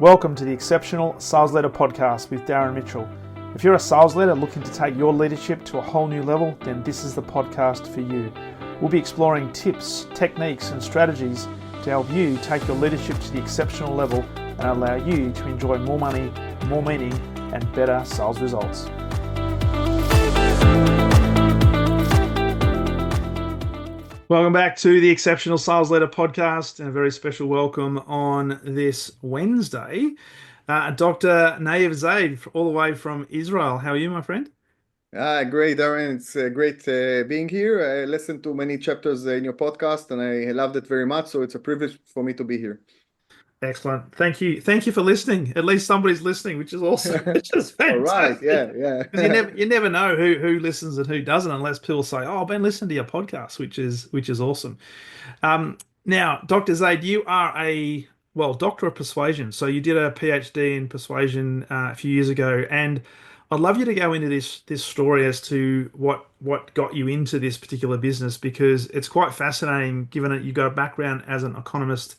Welcome to the Exceptional Sales Leader Podcast with Darren Mitchell. If you're a sales leader looking to take your leadership to a whole new level, then this is the podcast for you. We'll be exploring tips, techniques, and strategies to help you take your leadership to the exceptional level and allow you to enjoy more money, more meaning, and better sales results. Welcome back to the Exceptional Sales Leader Podcast, and a very special welcome on this Wednesday. Dr. Yaniv Zaid, all the way from Israel. How are you, my friend? Great, Darren. It's great being here. I listened to many chapters in your podcast, and I loved it very much. So it's a privilege for me to be here. Excellent. Thank you. Thank you for listening. At least somebody's listening, which is awesome. Which is fantastic. All right. Yeah. Because you never know who listens and who doesn't, unless people say, "Oh, I've been listening to your podcast," which is awesome. Now, Dr. Zaid, you are a doctor of persuasion. So you did a PhD in persuasion a few years ago, and I'd love you to go into this story as to what got you into this particular business, because it's quite fascinating, given that you got a background as an economist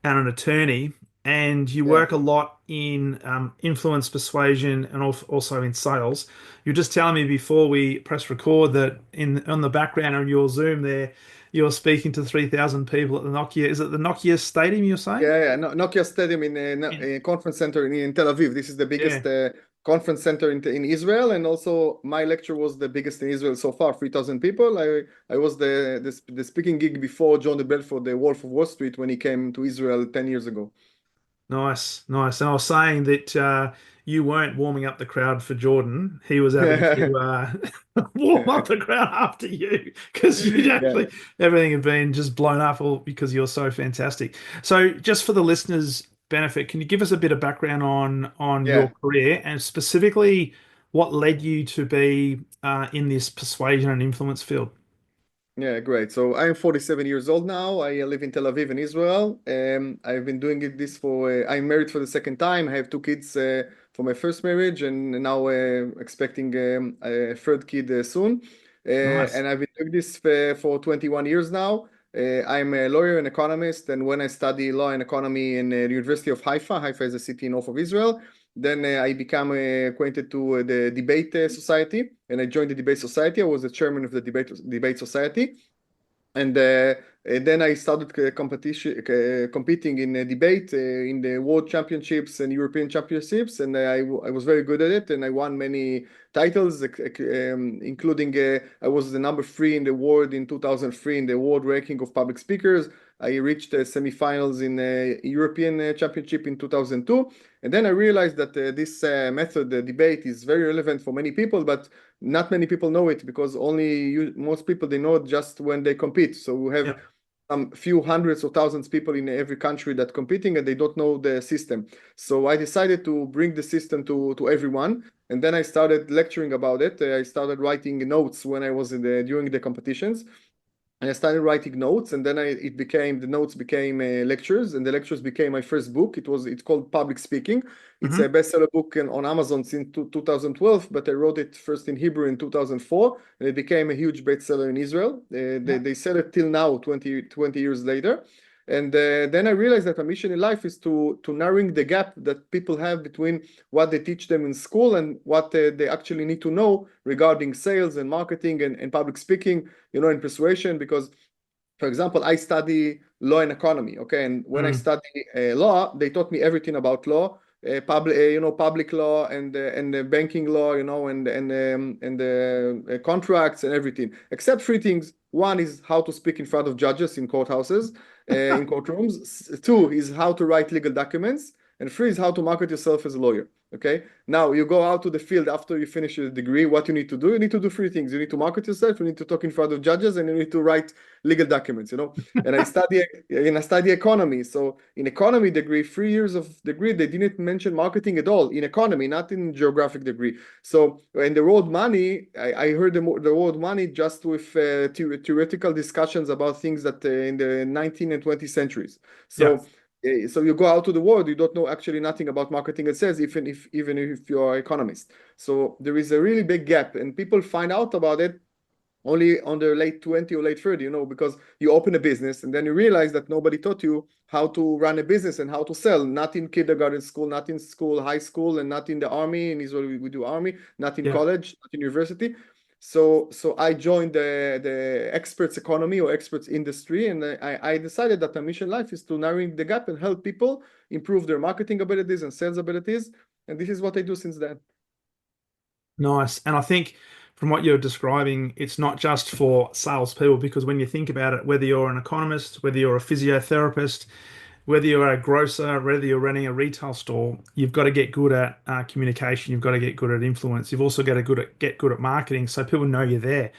and an attorney, and you work a lot in influence, persuasion, and also in sales. You're just telling me before we press record that on the background on your Zoom there, you're speaking to 3,000 people at the Nokia. Is it the Nokia Stadium you're saying? Yeah. Nokia Stadium in a conference center in Tel Aviv. This is the biggest conference center in Israel, and also my lecture was the biggest in Israel so far, 3,000 people. I was the speaking gig before John Belfort, the Wolf of Wall Street, when he came to Israel 10 years ago. Nice. And I was saying that you weren't warming up the crowd for Jordan. He was having to warm up the crowd after you, because everything had been just blown up, all because you're so fantastic. So just for the listeners' benefit, can you give us a bit of background on your career, and specifically what led you to be in this persuasion and influence field? Yeah, great. So I'm 47 years old now. I live in Tel Aviv in Israel. I've been doing this I'm married for the second time. I have two kids for my first marriage, and now expecting a third kid soon. Nice. And I've been doing this for 21 years now. I'm a lawyer and economist, and when I study law and economy in the University of Haifa, Haifa is a city north of Israel, then I became acquainted to the debate society, and I joined the debate society. I was the chairman of the debate society, and then I started competing in debate in the world championships and European championships, and I was very good at it, and I won many titles, including I was the number 3 in the world in 2003 in the world ranking of public speakers. I reached the semifinals in the European Championship in 2002. And then I realized that this method, the debate, is very relevant for many people, but not many people know it, because most people, they know it just when they compete. So we have some few hundreds or thousands of people in every country that competing, and they don't know the system. So I decided to bring the system to everyone. And then I started lecturing about it. I started writing notes when I was during the competitions. And I started writing notes, and then the notes became lectures, and the lectures became my first book. It's called Public Speaking. It's a bestseller book on Amazon since 2012, but I wrote it first in Hebrew in 2004, and it became a huge bestseller in Israel. They sell it till now, 20 years later. And then I realized that my mission in life is to narrowing the gap that people have between what they teach them in school and what they actually need to know regarding sales and marketing and public speaking, and persuasion. Because, for example, I study law and economy, okay? And when I study law, they taught me everything about law, public law and banking law, and contracts and everything, except 3 things. 1 is how to speak in front of judges in courthouses, in courtrooms. 2 is how to write legal documents, and 3 is how to market yourself as a lawyer. Okay, now you go out to the field after you finish your degree. What you need to do? You need to do 3 things. You need to market yourself, you need to talk in front of judges, and you need to write legal documents. And I study economy. So in economy degree, 3 years of degree, they didn't mention marketing at all in economy, not in geographic degree. So in the word money, I heard the word money just with theoretical discussions about things that in the 19th and 20th centuries. So you go out to the world, you don't know actually nothing about marketing and sales, even if you're an economist. So there is a really big gap, and people find out about it only on the late 20 or late 30, because you open a business and then you realize that nobody taught you how to run a business and how to sell, not in kindergarten school, not in school, high school, and not in the army. In Israel, we do army, not in Yeah. college, not in university. So I joined the experts economy or experts industry, and I decided that my mission in life is to narrowing the gap and help people improve their marketing abilities and sales abilities. And this is what I do since then. Nice. And I think from what you're describing, it's not just for salespeople, because when you think about it, whether you're an economist, whether you're a physiotherapist, whether you're a grocer, whether you're running a retail store, you've got to get good at communication. You've got to get good at influence. You've also got to get good at marketing, so people know you're there.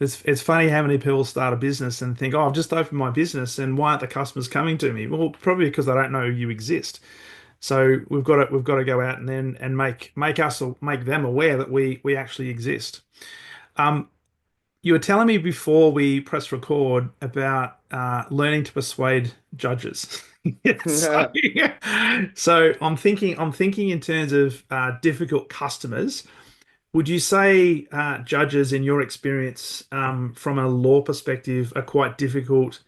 It's funny how many people start a business and think, "Oh, I've just opened my business, and why aren't the customers coming to me?" Well, probably because they don't know you exist. So we've got to go out and then and make them aware that we actually exist. Um, you were telling me before we press record about learning to persuade judges. So, so I'm thinking in terms of difficult customers. Would you say judges, in your experience, from a law perspective, are quite difficult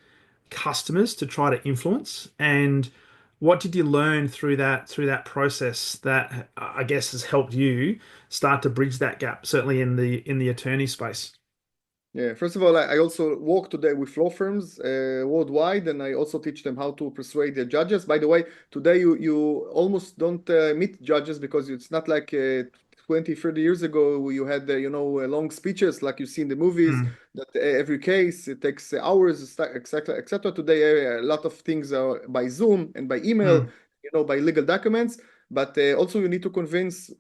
customers to try to influence? And what did you learn through that process that I guess has helped you start to bridge that gap, certainly in the attorney space? Yeah, first of all, I also work today with law firms worldwide, and I also teach them how to persuade the judges. By the way, today you almost don't meet judges because it's not like 20, 30 years ago you had, long speeches like you see in the movies Mm, that every case it takes hours, etc., etc. Today, a lot of things are by Zoom and by email, mm, by legal documents. But also you need to convince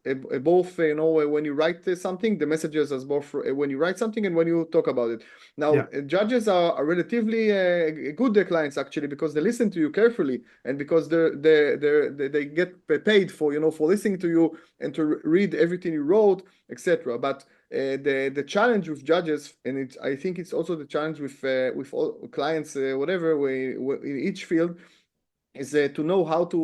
both, when you write something, the messages as both when you write something and when you talk about it. Now, yeah, judges are relatively good clients actually because they listen to you carefully and because they get paid for, for listening to you and to read everything you wrote, etc. But the challenge with judges, and I think it's also the challenge with all clients, whatever way in each field, is to know how to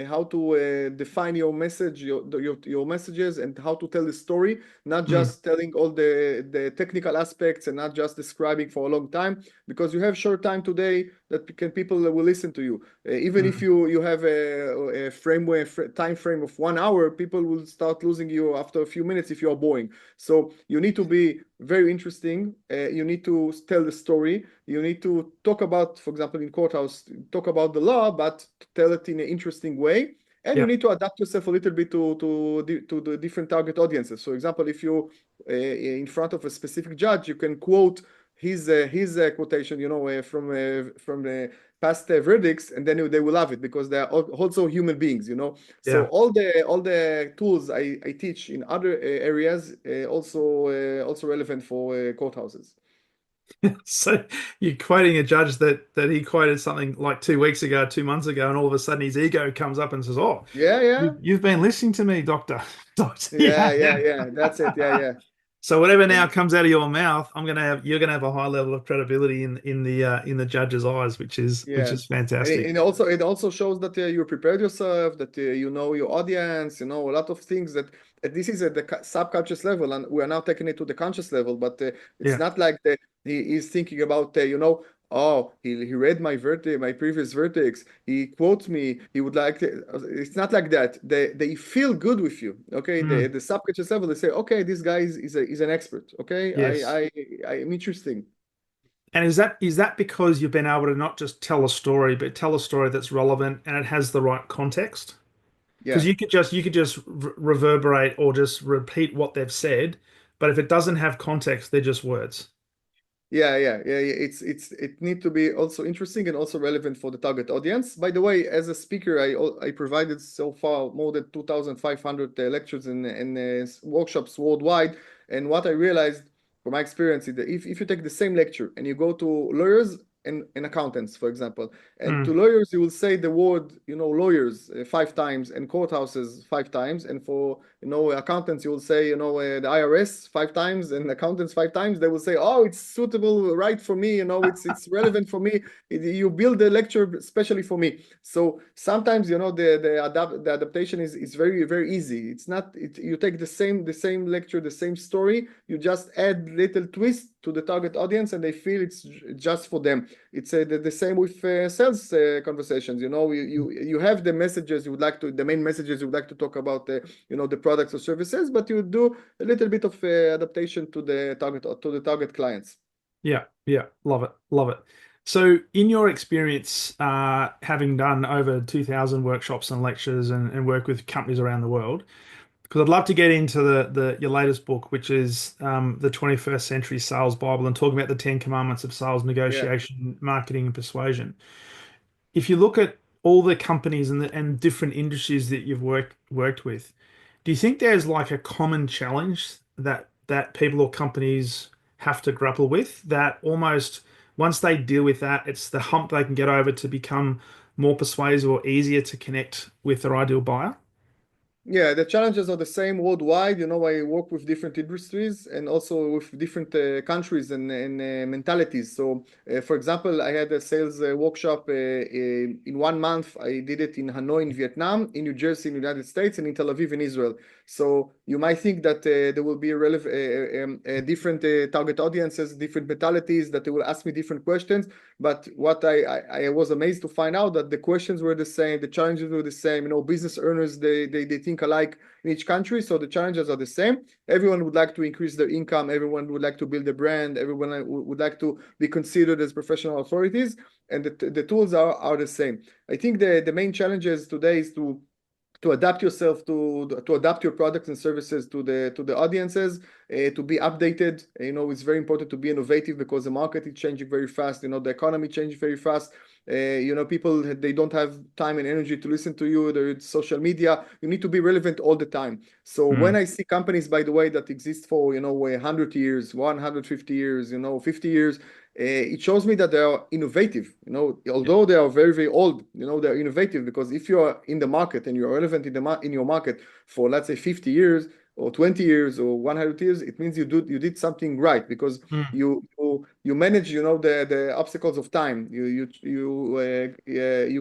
how to define your message, your messages, and how to tell the story, not mm, just telling all the technical aspects and not just describing for a long time, because you have short time today that people will listen to you. Even if mm. you have a time frame of 1 hour, people will start losing you after a few minutes if you are boring. So you need to be very interesting. You need to tell the story. You need to talk about, for example, in courthouse, talk about the law, but tell it in an interesting way. And you Yeah. need to adapt yourself a little bit to the different target audiences. So, for example, if you in front of a specific judge, you can quote his quotation, from the past verdicts, and then they will love it because they are also human beings. So Yeah. all the tools I teach in other areas also relevant for courthouses. So you're quoting a judge that he quoted something like 2 weeks ago, 2 months ago, and all of a sudden his ego comes up and says, "Oh, Yeah, yeah, you've been listening to me, doctor." yeah, Yeah, yeah, yeah. yeah. That's it. Yeah, yeah. So whatever now And comes out of your mouth, you're gonna have a high level of credibility in the judge's eyes, which yeah, is fantastic. and it also shows that you prepared yourself, that you know your audience, a lot of things that this is at the subconscious level, and we are now taking it to the conscious level. But it's Yeah. not like he is thinking about oh, he read my previous verdicts. He quotes me. He would like to, it's not like that. They feel good with you. Okay, Mm, the subconscious level. They say, okay, this guy is an expert. Okay, yes. I'm interesting. And is that because you've been able to not just tell a story, but tell a story that's relevant and it has the right context? Because Yeah. you could just reverberate or just repeat what they've said, but if it doesn't have context, they're just words. Yeah, yeah, yeah, yeah. It need to be also interesting and also relevant for the target audience. By the way, as a speaker, I provided so far more than 2,500 lectures and workshops worldwide. And what I realized from my experience is that if you take the same lecture and you go to lawyers, and accountants, for example. And to Mm. lawyers, you will say the word, lawyers 5 times and courthouses 5 times. And for, accountants, you will say, the IRS 5 times and accountants 5 times. They will say, oh, it's suitable, right for me. It's relevant for me. You build a lecture especially for me. So sometimes, the adaptation is very, very easy. It's not, you take the same lecture, the same story, you just add little twist to the target audience and they feel it's just for them. It's the same with sales conversations. You have the messages you would like to, the main messages you would like to talk about, the products or services, but you do a little bit of adaptation to the target clients. Yeah, yeah, love it, love it. So, in your experience, having done over 2,000 workshops and lectures and work with companies around the world, because I'd love to get into the your latest book, which is the 21st Century Sales Bible, and talking about the 10 Commandments of sales Yeah. negotiation, marketing, and persuasion. If you look at all the companies and different industries that you've worked with, do you think there's like a common challenge that people or companies have to grapple with, that almost once they deal with that, it's the hump they can get over to become more persuasive or easier to connect with their ideal buyer? Yeah, the challenges are the same worldwide. I work with different industries and also with different countries and mentalities. So, for example, I had a sales workshop in 1 month. I did it in Hanoi, in Vietnam, in New Jersey, in the United States, and in Tel Aviv, in Israel. So, you might think that there will be different target audiences, different mentalities, that they will ask me different questions. But what I was amazed to find out that the questions were the same, the challenges were the same. Business owners, they think alike in each country, so the challenges are the same. Everyone would like to increase their income. Everyone would like to build a brand. Everyone would like to be considered as professional authorities, and the tools are the same. I think the main challenges today is to adapt yourself, to adapt your products and services to the audiences, to be updated. It's very important to be innovative because the market is changing very fast. The economy changing very fast. People, they don't have time and energy to listen to you. There's social media. You need to be relevant all the time. So when Mm, I see companies, by the way, that exist for 100 years, 150 years, 50 years, it shows me that they are innovative. yeah. Although they are very, very old, they're innovative, because if you are in the market and you're relevant in your market for, let's say, 50 years or 20 years or 100 years, it means you did something right, because Mm, you manage, the obstacles of time. You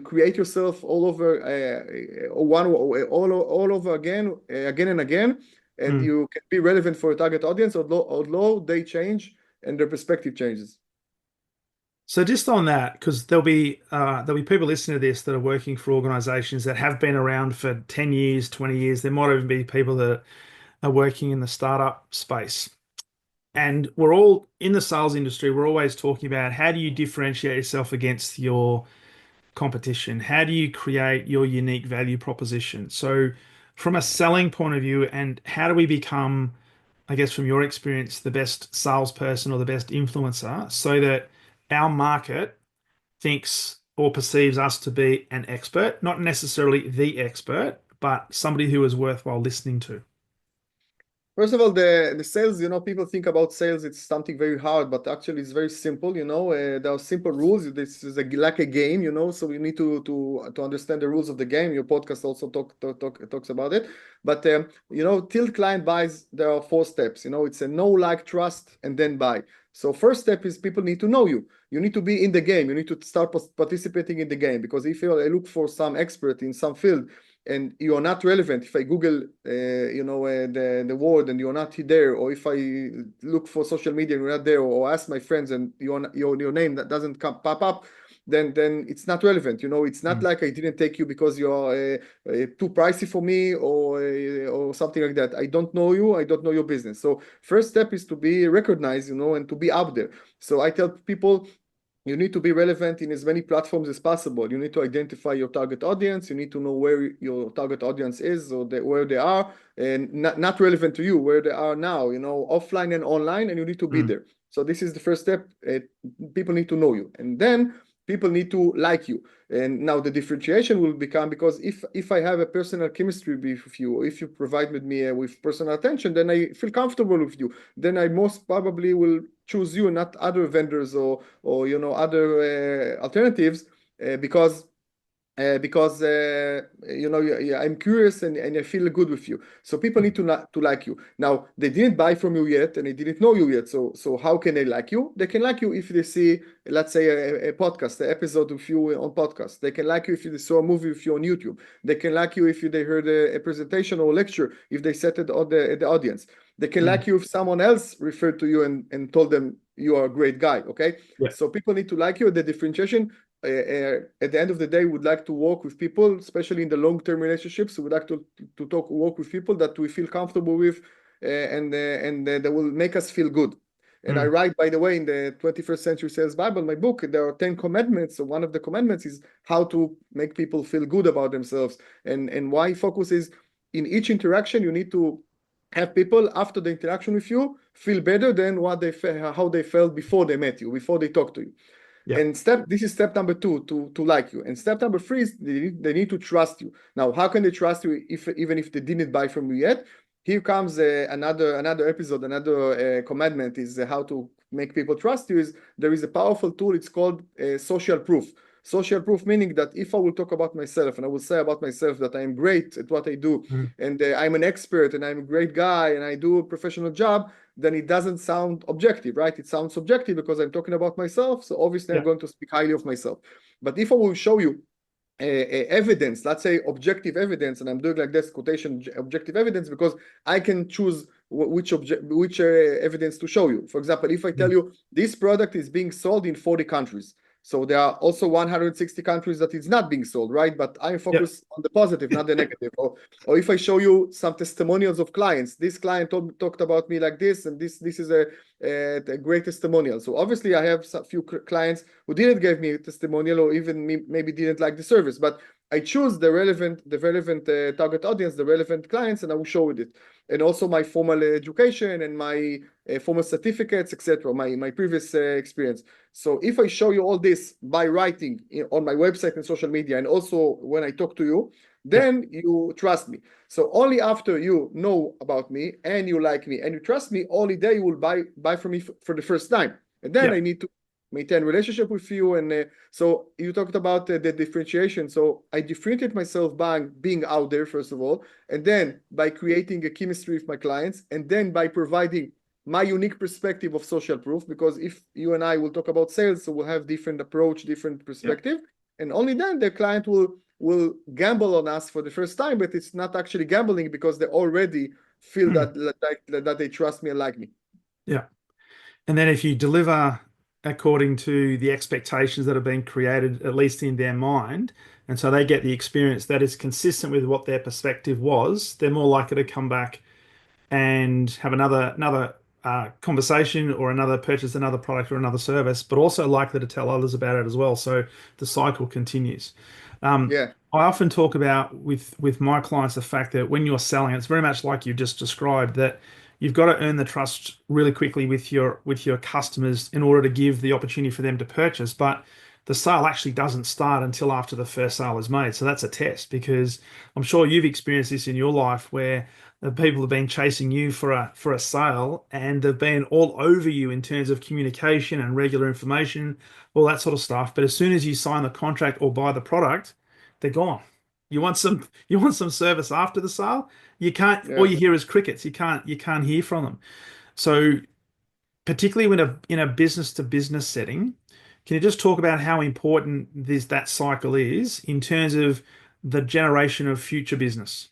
create yourself all over, all over again, again and again, and mm. you can be relevant for a target audience, although they change and their perspective changes. So just on that, because there'll be people listening to this that are working for organizations that have been around for 10 years, 20 years. There might even be people that are working in the startup space. And we're all in the sales industry, we're always talking about how do you differentiate yourself against your competition? How do you create your unique value proposition? So from a selling point of view, and how do we become, I guess, from your experience, the best salesperson or the best influencer so that our market thinks or perceives us to be an expert, not necessarily the expert, but somebody who is worthwhile listening to. First of all, the sales, people think about sales, it's something very hard, but actually it's very simple. There are simple rules. This is like a game, so you need to understand the rules of the game. Your podcast also talks about it. But till client buys, there are 4 steps. It's a know, like, trust, and then buy. So first step is people need to know you. You need to be in the game. You need to start participating in the game, because if you look for some expert in some field and you are not relevant, if I Google, the word and you're not there, or if I look for social media and you're not there, or ask my friends and your name that doesn't pop up, then it's not relevant. It's not Mm. like I didn't take you because you're too pricey for me, or something like that. I don't know you. I don't know your business. So first step is to be recognized, and to be out there. So I tell people, you need to be relevant in as many platforms as possible. You need to identify your target audience. You need to know where your target audience is, or where they are, and not relevant to you, where they are now, offline and online, and you need to be Mm. there. So this is the first step. People need to know you, and then people need to like you. And now the differentiation will become, because if I have a personal chemistry with you, or if you provide with me with personal attention, then I feel comfortable with you. Then I most probably will choose you, not other vendors or other alternatives, because I'm curious and I feel good with you. So people need to like you. Now they didn't buy from you yet and they didn't know you yet. So how can they like you? They can like you if they see, let's say, a podcast, an episode of you on podcast. They can like you if they saw a movie with you on YouTube. They can like you if they heard a presentation or a lecture, if they sat at the audience. They can like you if someone else referred to you and told them you are a great guy. Okay. Yeah. So people need to like you. The differentiation, at the end of the day, would like to work with people, especially in the long-term relationships. We would like to work with people that we feel comfortable with, and that will make us feel good. And I write, by the way, in the 21st Century Sales Bible, my book, there are 10 commandments. So one of the commandments is how to make people feel good about themselves. And why focus is in each interaction, you need to have people after the interaction with you feel better than how they felt before they met you, before they talked to you. Yeah. And this is step number 2, to like you. And step number 3 is they need to trust you. Now, how can they trust you even if they didn't buy from you yet? Here comes another episode, another commandment is how to make people trust you. Is there is a powerful tool, it's called social proof. Social proof meaning that if I will talk about myself and I will say about myself that I am great at what I do, and I'm an expert and I'm a great guy and I do a professional job, then it doesn't sound objective, right? It sounds subjective because I'm talking about myself. So obviously I'm going to speak highly of myself. But if I will show you evidence, let's say objective evidence, and I'm doing like this quotation, objective evidence, because I can choose which evidence to show you. For example, if I tell you this product is being sold in 40 countries, so there are also 160 countries that it's not being sold, right? But I'm focused on the positive, not the negative. Or if I show you some testimonials of clients, this client talked about me like this, and this is a great testimonial. So obviously I have a few clients who didn't give me a testimonial or even maybe didn't like the service, but I choose the relevant target audience, the relevant clients, and I will show it. And also my formal education and my formal certificates, etc., my previous experience. So if I show you all this by writing on my website and social media, and also when I talk to you, then you trust me. So only after you know about me and you like me and you trust me, only then you will buy from me for the first time. And then I need to maintain relationship with you. And so you talked about the differentiation. So I differentiate myself by being out there, first of all, and then by creating a chemistry with my clients, and then by providing my unique perspective of social proof, because if you and I will talk about sales, so we'll have different approach, different perspective, and only then the client will gamble on us for the first time, but it's not actually gambling because they already feel that they trust me and like me. Yeah. And then if you deliver according to the expectations that have been created, at least in their mind, and so they get the experience that is consistent with what their perspective was, they're more likely to come back and have another conversation or purchase another product or another service, but also likely to tell others about it as well. So the cycle continues. I often talk about with my clients the fact that when you're selling, it's very much like you just described, that you've got to earn the trust really quickly with your customers in order to give the opportunity for them to purchase. But the sale actually doesn't start until after the first sale is made. So that's a test, because I'm sure you've experienced this in your life where the people have been chasing you for a sale and they've been all over you in terms of communication and regular information, all that sort of stuff. But as soon as you sign the contract or buy the product, they're gone. You want some service after the sale. You can't. All you hear is crickets. You can't hear from them. So particularly in a business to business setting, can you just talk about how important that cycle is in terms of the generation of future business?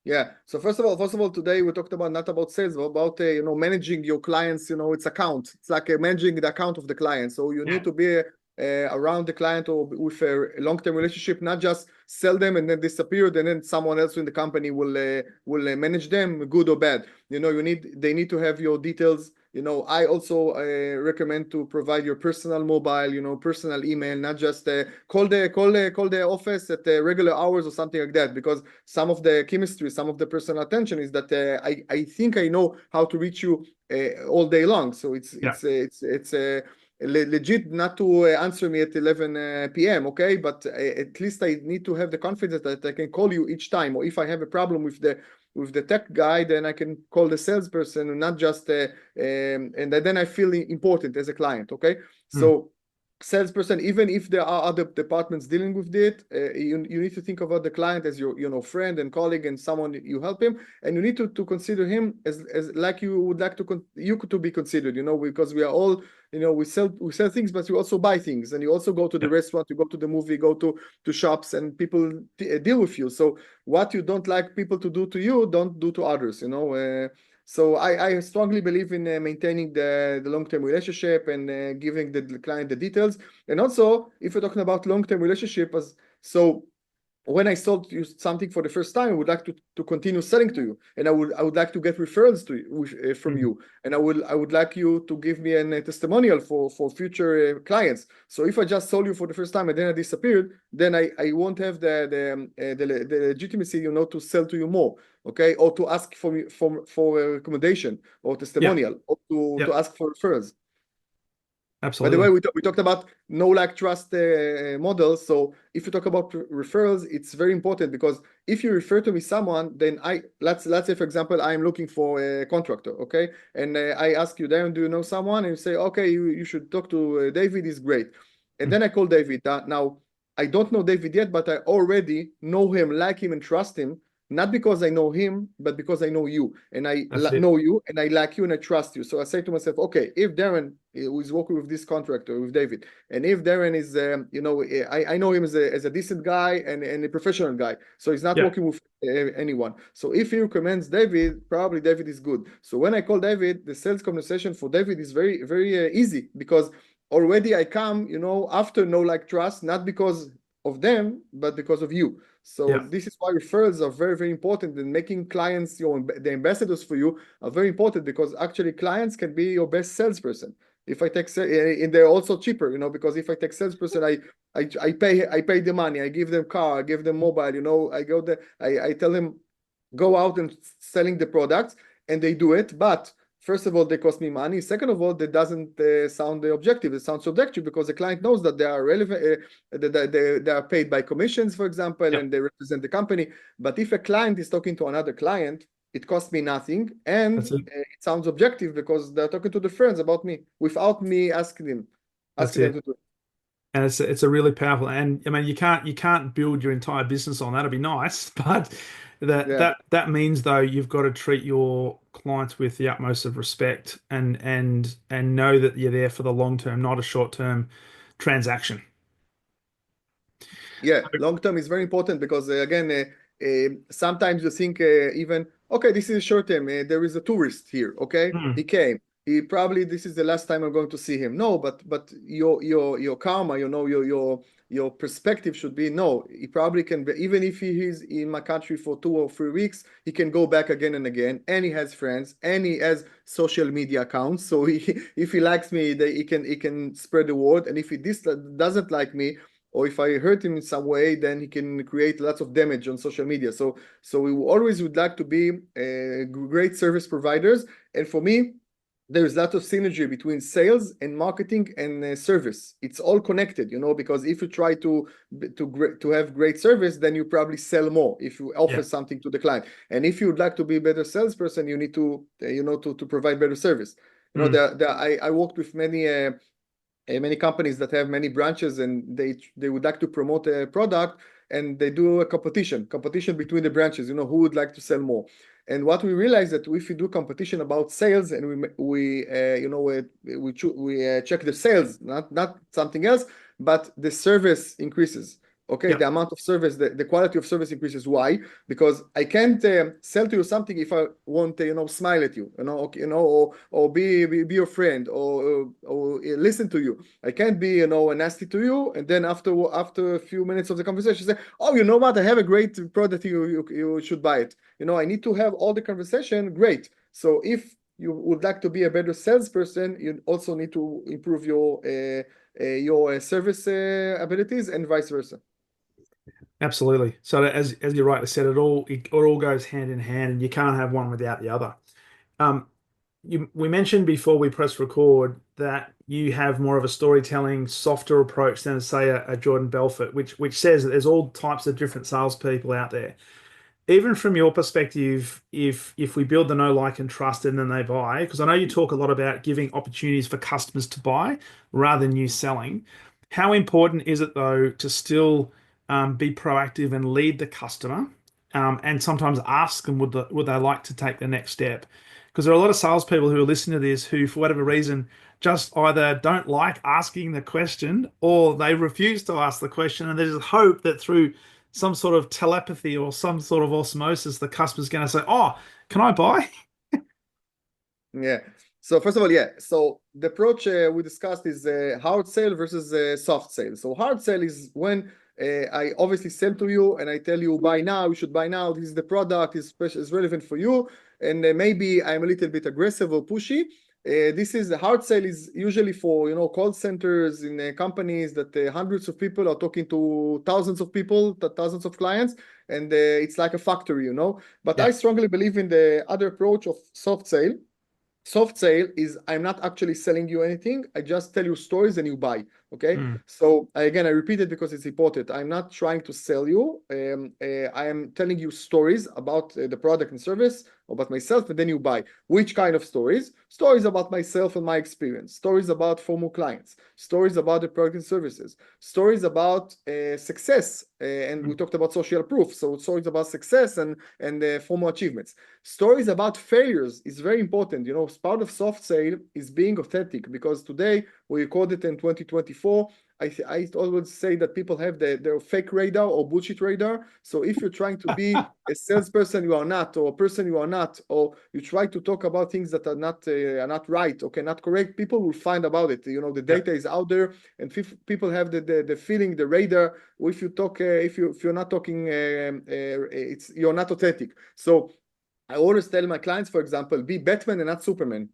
Yeah. So first of all, today we talked about not about sales, but about managing your clients. It's account. It's like managing the account of the client. So you need to be around the client or with a long-term relationship, not just sell them and then disappear, and then someone else in the company will manage them, good or bad. They need to have your details. I also recommend to provide your personal mobile, personal email, not just call the office at regular hours or something like that, because some of the chemistry, some of the personal attention is that I think I know how to reach you all day long. So it's legit not to answer me at 11 p.m. Okay, but at least I need to have the confidence that I can call you each time, or if I have a problem with with the tech guy, then I can call the salesperson and not just and then I feel important as a client. Okay, Mm. so salesperson, even if there are other departments dealing with it, you need to think about the client as your friend and colleague and someone you help him, and you need to consider him as like you would like to be considered, because we are all, we sell things, but you also buy things, and you also go to the Yeah. restaurant, you go to the movie, go to shops, and people deal with you. So what you don't like people to do to you, don't do to others. So I strongly believe in maintaining the long-term relationship and giving the client the details. And also, if you're talking about long-term relationship, so when I sold you something for the first time, I would like to continue selling to you, and I would like to get referrals to you, from Mm. you, and I would like you to give me a testimonial for future clients. So if I just sold you for the first time and then I disappeared, then I won't have the legitimacy, to sell to you more, okay, or to ask for a recommendation or Yeah. testimonial, or to Yeah. ask for referrals. By the way, Absolutely. we talked about no like trust model. So if you talk about referrals, it's very important, because if you refer to me someone, then let's say, for example, I'm looking for a contractor, okay, and I ask you, Darren, do you know someone? And you say, okay, you should talk to David. He's great. And Mm. then I call David. Now I don't know David yet, but I already know him, like him, and trust him. Not because I know him, but because I know you, and I That's it. know you, and I like you, and I trust you. So I say to myself, okay, if Darren who is working with this contractor, with David, and if Darren is, I know him as a decent guy and a professional guy, so he's not Yeah. working with anyone. So if he recommends David, probably David is good. So when I call David, the sales conversation for David is very, very easy, because already I come, after know like trust, not because of them, but because of you. So Yeah. this is why referrals are very, very important, and making clients the ambassadors for you are very important, because actually clients can be your best salesperson. If I take, and they're also cheaper, because if I take salesperson, I pay the money, I give them car, I give them mobile, I go there, I tell them go out and selling the products, and they do it. But first of all, they cost me money. Second of all, that doesn't sound objective. It sounds subjective, because the client knows that they are relevant, that they are paid by commissions, for example, Yeah. and they represent the company. But if a client is talking to another client, it costs me nothing, and That's it. it sounds objective, because they're talking to the friends about me without me asking them, That's to it. do it. And it's a really powerful, and I mean you can't build your entire business on that. It'd be nice, but that Yeah. that that means though you've got to treat your clients with the utmost of respect and know that you're there for the long term, not a short term transaction. Yeah, long term is very important, because again, sometimes you think, even, okay, this is short term. There is a tourist here. Okay, he Mm. came. He probably, this is the last time I'm going to see him. No, but your karma, your perspective should be, no. He probably can be, even if he is in my country for 2 or 3 weeks, he can go back again and again, and he has friends, and he has social media accounts. So if he likes me, he can spread the word, and if he doesn't like me, or if I hurt him in some way, then he can create lots of damage on social media. So we always would like to be great service providers. And for me, there is a lot of synergy between sales and marketing and service. It's all connected, because if you try to have great service, then you probably sell more if you offer Yeah. something to the client. And if you would like to be a better salesperson, you need to, to provide better service. Mm. I worked with many companies that have many branches, and they would like to promote a product, and they do a competition between the branches, who would like to sell more. And what we realize, that if we do competition about sales, and we check the sales, not something else, but the service increases. Okay, Yeah. the amount of service, the quality of service increases. Why? Because I can't sell to you something if I won't, smile at you, okay, or be your friend, or listen to you. I can't be, nasty to you, and then after a few minutes of the conversation, say, oh, you know what? I have a great product. You should buy it. I need to have all the conversation. Great. So if you would like to be a better salesperson, you also need to improve your service abilities, and vice versa. Absolutely. So as you rightly said, it all goes hand in hand, and you can't have one without the other. Um, we mentioned before we press record that you have more of a storytelling, softer approach than, say, a Jordan Belfort, which says that there's all types of different salespeople out there. even from your perspective, if we build the know, like, and trust, and then they buy, because I know you talk a lot about giving opportunities for customers to buy rather than you selling. How important is it though to still be proactive and lead the customer, and sometimes ask them would they like to take the next step? Because there are a lot of salespeople who are listening to this who, for whatever reason, just either don't like asking the question or they refuse to ask the question, and there's hope that through some sort of telepathy or some sort of osmosis, the customer's going to say, "Oh, can I buy?" Yeah. So first of all, yeah. So the approach we discussed is hard sale versus soft sale. So hard sale is when I obviously sell to you and I tell you buy now, you should buy now. This is the product, is relevant for you, and maybe I'm a little bit aggressive or pushy. This is the hard sale is usually for call centers in companies that hundreds of people are talking to thousands of people, thousands of clients, and it's like a factory, But I Yeah. strongly believe in the other approach of soft sale. Soft sale is I'm not actually selling you anything. I just tell you stories and you buy. Okay. Mm. So again, I repeat it because it's important. I'm not trying to sell you. I am telling you stories about the product and service, about myself, and then you buy. Which kind of stories? Stories about myself and my experience. Stories about former clients. Stories about the product and services. Stories about success. And we Mm. talked about social proof. So stories about success and formal achievements. Stories about failures is very important. Part of soft sale is being authentic, because today we recorded in 2024. I always say that people have their fake radar or bullshit radar. So if you're trying to be a salesperson you are not, or a person you are not, or you try to talk about things that are not right, okay, not correct, people will find about it. The Yeah. data is out there, and people have the feeling, the radar. If you talk, if you're not talking, you're not authentic. So I always tell my clients, for example, be Batman and not Superman,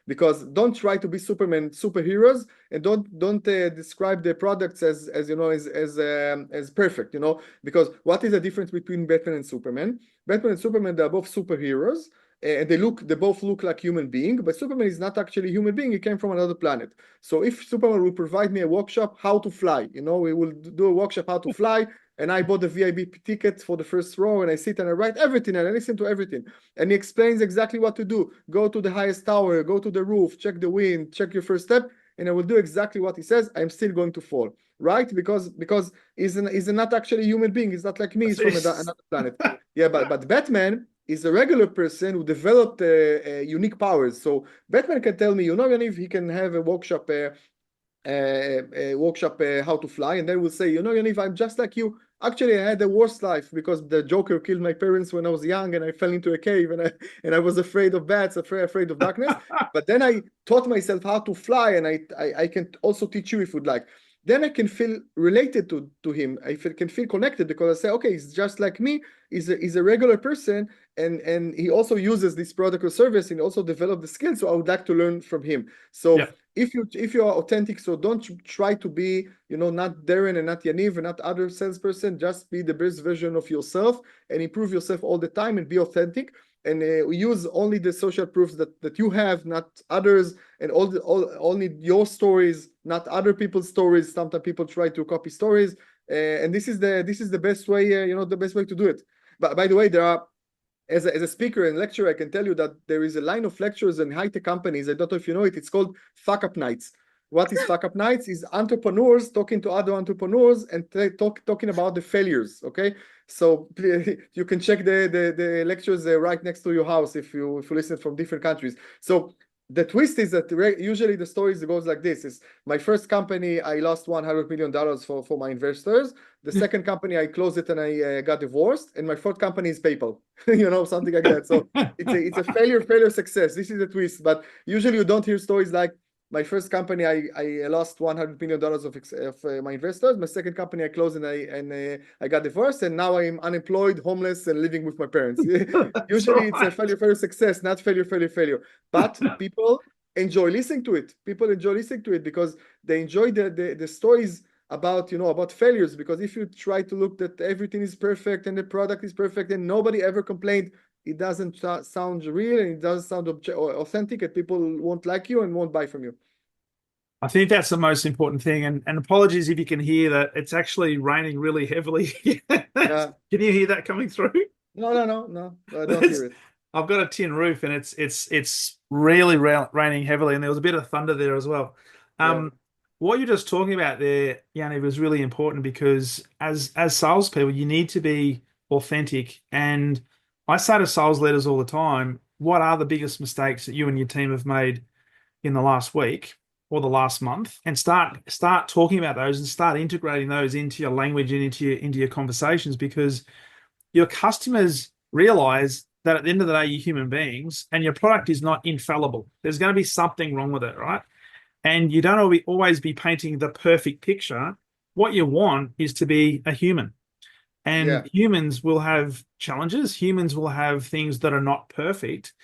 because don't try to be Superman, superheroes, and don't describe the products as perfect, because what is the difference between Batman and Superman? Batman and Superman, they're both superheroes, and they both look like human being, but Superman is not actually a human being. He came from another planet. So if Superman will provide me a workshop how to fly, we will do a workshop how to fly, and I bought the VIP ticket for the first row, and I sit and I write everything and I listen to everything. And he explains exactly what to do. Go to the highest tower, go to the roof, check the wind, check your first step, and I will do exactly what he says. I'm still going to fall, right? Because he's not actually a human being. He's not like me. He's from another planet. Yeah, but Batman is a regular person who developed unique powers. So Batman can tell me, Yaniv, he can have a workshop how to fly, and then we'll say, Yaniv, I'm just like you. Actually, I had the worst life because the Joker killed my parents when I was young, and I fell into a cave, and I was afraid of bats, afraid of darkness. But then I taught myself how to fly, and I can also teach you if you'd like. Then I can feel related to him. Can feel connected, because I say, okay, he's just like me. He's a regular person, and he also uses this product or service, and also developed the skills. So I would like to learn from him. So Yeah. if you are authentic, so don't try to be, not Darren and not Yaniv and not other salesperson. Just be the best version of yourself and improve yourself all the time and be authentic. And use only the social proofs that you have, not others, and only your stories, not other people's stories. Sometimes people try to copy stories, and this is the best way, the best way to do it. But by the way, there are, as a speaker and lecturer, I can tell you that there is a line of lectures in high-tech companies. I don't know if you know it. It's called fuck up nights. What is fuck up nights? Is entrepreneurs talking to other entrepreneurs and talking about the failures. Okay, so you can check the lectures right next to your house if you listen from different countries. So the twist is that usually the stories goes like this: is my first company, I lost $100 million for my investors. The second company, I closed it and I got divorced, and my fourth company is PayPal. Something like that. So it's a failure success. This is the twist. But usually you don't hear stories like, my first company, I lost $100 million of my investors. My second company, I closed and I got divorced, and now I'm unemployed, homeless, and living with my parents. That's Usually it's a right. failure success, not failure. But people enjoy listening to it. People enjoy listening to it because they enjoy the stories about failures. Because if you try to look that everything is perfect and the product is perfect and nobody ever complained, it doesn't sound real, and it doesn't sound authentic, and people won't like you and won't buy from you. I think that's the most important thing. And apologies if you can hear that. It's actually raining really heavily. Can Yeah. you hear that coming through? No, no, no, no. I don't hear It's, it. I've got a tin roof and it's really raining heavily, and there was a bit of thunder there as well. Yeah, What you're just talking about there, Yaniv, is really important because as salespeople, you need to be authentic. And I say to sales leaders all the time, what are the biggest mistakes that you and your team have made in the last week or the last month? And start talking about those and start integrating those into your language and into your conversations, because your customers realize that at the end of the day, you're human beings and your product is not infallible. There's going to be something wrong with it, right? And you don't always be painting the perfect picture. What you want is to be a human. yeah, And humans will have challenges, humans will have things that are not perfect.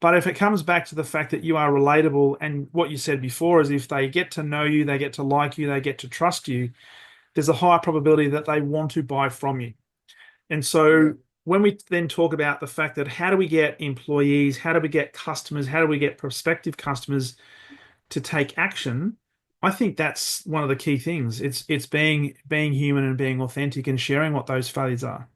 But if it comes back to the fact that you are relatable, and what you said before is if they get to know you, they get to like you, they get to trust you, there's a high probability that they want to buy from you. And yeah. so when we then talk about the fact that how do we get employees, how do we get customers, how do we get prospective customers to take action, I think that's one of the key things. It's being human and being authentic and sharing what those values are.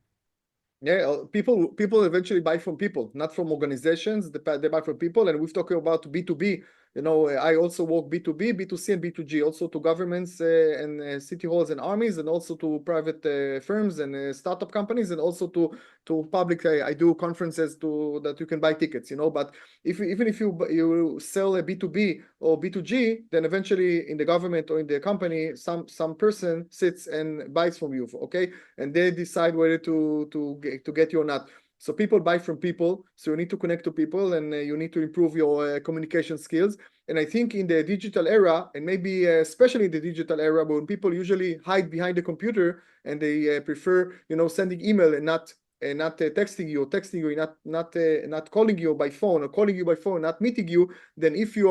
Yeah, people eventually buy from people, not from organizations. They buy from people, and we've talking about B2B. You know, I also work B2B, B2C, and B2G, also to governments and city halls and armies, and also to private firms and startup companies, and also to public. I do conferences to that you can buy tickets. You know, but if even if you sell a B2B or B2G, then eventually in the government or in the company, some person sits and buys from you. Okay, and they decide whether to get you or not. So people buy from people, so you need to connect to people, and you need to improve your communication skills. And I think in the digital era, and maybe especially in the digital era, when people usually hide behind the computer and they prefer, sending email and not texting you, or texting you, not calling you by phone, or calling you by phone, not meeting you, then if you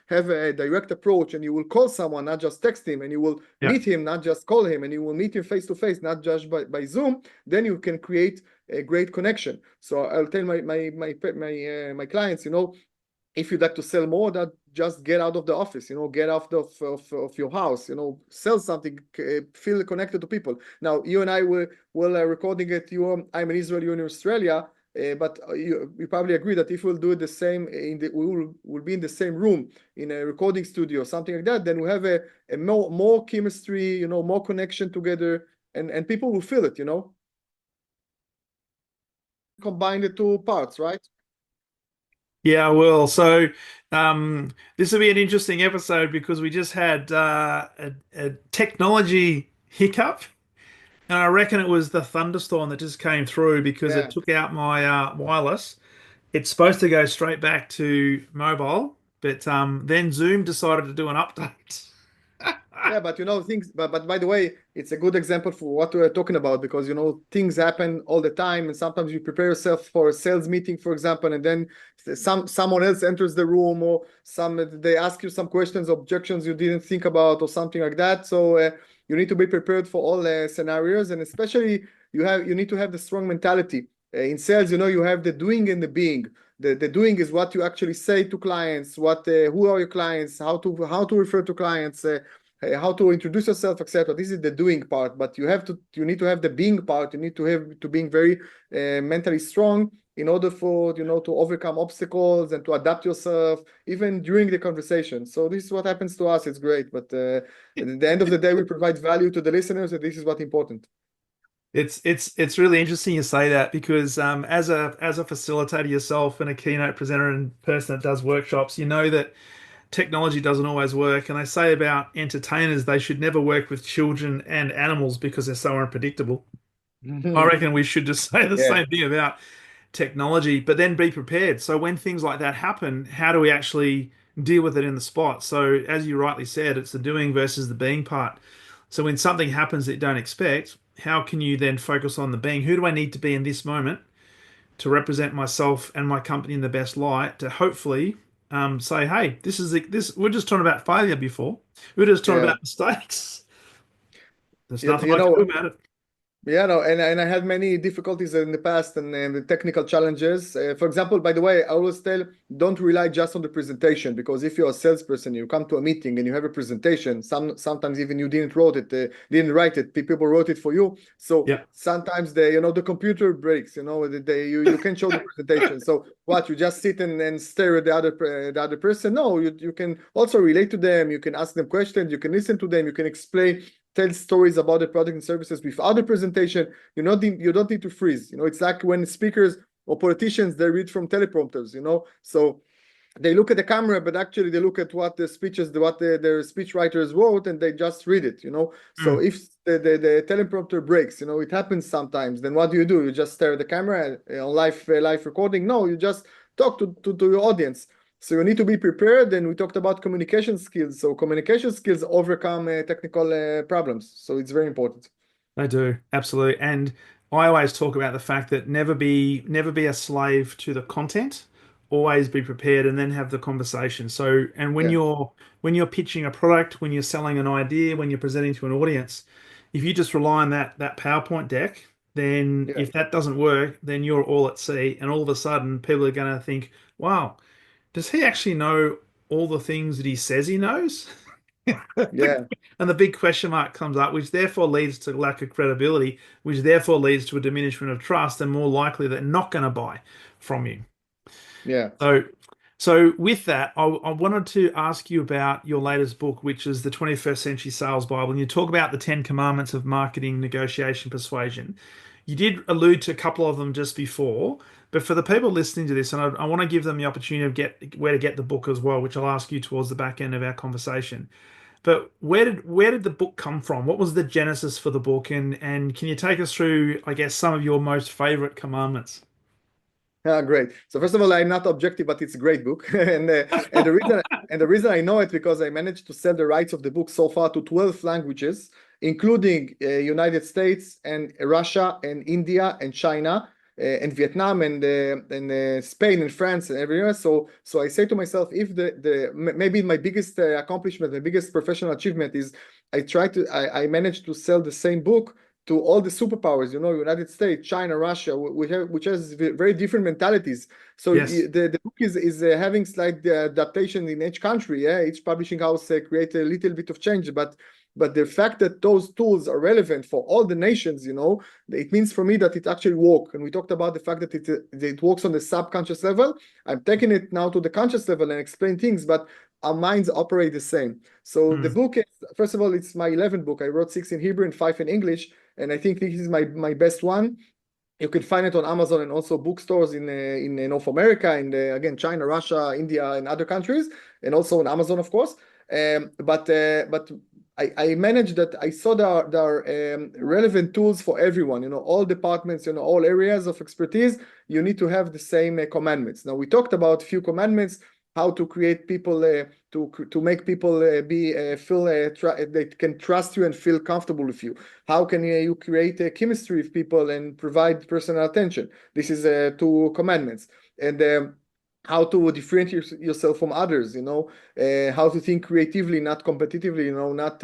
have a direct approach and you will call someone, not just text him, and you will Yeah. meet him, not just call him, and you will meet him face to face, not just by Zoom, then you can create a great connection. So I'll tell my clients, if you'd like to sell more, that just get out of the office, get out of your house, sell something, feel connected to people. Now, you and I will recording it. I'm in Israel, you're in Australia, but you probably agree that if we'll do the same, we'll be in the same room in a recording studio, something like that, then we have a more chemistry, more connection together, and people will feel it. Combine the two parts, right? Yeah, I will. So this will be an interesting episode because we just had a technology hiccup. And I reckon it was the thunderstorm that just came through because it Yeah. took out my wireless. It's supposed to go straight back to mobile, but then Zoom decided to do an update. Yeah, but things. But by the way, it's a good example for what we're talking about, because things happen all the time, and sometimes you prepare yourself for a sales meeting, for example, and then someone else enters the room, or they ask you some questions, objections you didn't think about, or something like that. So you need to be prepared for all scenarios, and especially you need to have the strong mentality. In sales, you have the doing and the being. The doing is what you actually say to clients, who are your clients, how to refer to clients, how to introduce yourself, etc. This is the doing part, but you need to have the being part. You need to have to being very mentally strong in order for to overcome obstacles and to adapt yourself even during the conversation. So this is what happens to us. It's great, but at the end of the day, we provide value to the listeners, and this is what's important. It's really interesting you say that because as a facilitator yourself and a keynote presenter and person that does workshops, you know that technology doesn't always work. And they say about entertainers, they should never work with children and animals because they're so unpredictable. I reckon we should just say the Yeah. same thing about technology, but then be prepared. So when things like that happen, how do we actually deal with it in the spot? So as you rightly said, it's the doing versus the being part. So when something happens that you don't expect, how can you then focus on the being? Who do I need to be in this moment to represent myself and my company in the best light to hopefully say, hey, this we're just talking about failure before. We're just talking Yeah. about mistakes. There's You, nothing you I can do know, about it. Yeah, no, and I had many difficulties in the past and the technical challenges. For example, by the way, I always tell don't rely just on the presentation, because if you're a salesperson, you come to a meeting and you have a presentation. Sometimes even you didn't write it. People wrote it for you. So Yeah. sometimes the computer breaks. You can show the presentation. So what, you just sit and stare at the other person? No, you can also relate to them. You can ask them questions. You can listen to them. You can explain, tell stories about the product and services without the presentation. You don't need to freeze. It's like when speakers or politicians, they read from teleprompters. So they look at the camera, but actually they look at what their speech writers wrote, and they just read it. So Mm. if the teleprompter breaks, it happens sometimes, then what do? You just stare at the camera on live recording? No, you just talk to your audience. So you need to be prepared, and we talked about communication skills. So communication skills overcome technical problems. So it's very important. They do, absolutely. And I always talk about the fact that never be a slave to the content. Always be prepared and then have the conversation. So, and when Yeah, you're pitching a product, when you're selling an idea, when you're presenting to an audience, if you just rely on that PowerPoint deck, then yeah, if that doesn't work, then you're all at sea, and all of a sudden people are going to think, "Wow, does he actually know all the things that he says he knows?" yeah. And the big question mark comes up, which therefore leads to lack of credibility, which therefore leads to a diminishment of trust, and more likely they're not going to buy from you. Yeah. So, so with that, I wanted to ask you about your latest book, which is the 21st Century Sales Bible, and you talk about the 10 commandments of marketing, negotiation, persuasion. You did allude to a couple of them just before, but for the people listening to this, and I want to give them the opportunity of get where to get the book as well, which I'll ask you towards the back end of our conversation. But where did the book come from? What was the genesis for the book? And can you take us through, I guess, some of your most favorite commandments? Great. So first of all, I'm not objective, but it's a great book, and the reason I know it, because I managed to sell the rights of the book so far to 12 languages, including United States and Russia and India and China and Vietnam and Spain and France and everywhere. So I say to myself, if maybe my biggest accomplishment, my biggest professional achievement is I managed to sell the same book to all the superpowers, United States, China, Russia, which has very different mentalities. So Yes. the book is having slight adaptation in each country. Yeah, each publishing house create a little bit of change, but the fact that those tools are relevant for all the nations, it means for me that it actually works. And we talked about the fact that it works on the subconscious level. I'm taking it now to the conscious level and explain things, but our minds operate the same. So the Mm. book is, first of all, it's my 11th book. I wrote 6 in Hebrew and 5 in English, and I think this is my best one. You can find it on Amazon and also bookstores in North America, and again, China, Russia, India, and other countries, and also on Amazon, of course. But I managed that. I saw there are relevant tools for everyone. All departments, all areas of expertise. You need to have the same commandments. Now we talked about a few commandments, how to create people, to make people feel they can trust you and feel comfortable with you. How can you create a chemistry with people and provide personal attention? This is 2 commandments. And how to differentiate yourself from others, how to think creatively, not competitively, not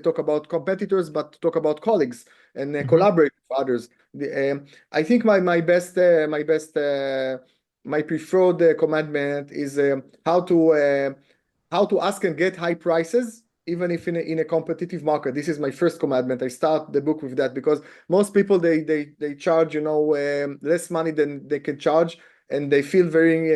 talk about competitors, but talk about colleagues and Hmm. collaborate with others. I think my preferred commandment is how to ask and get high prices, even if in a competitive market. This is my first commandment. I start the book with that, because most people they charge less money than they can charge, and they feel very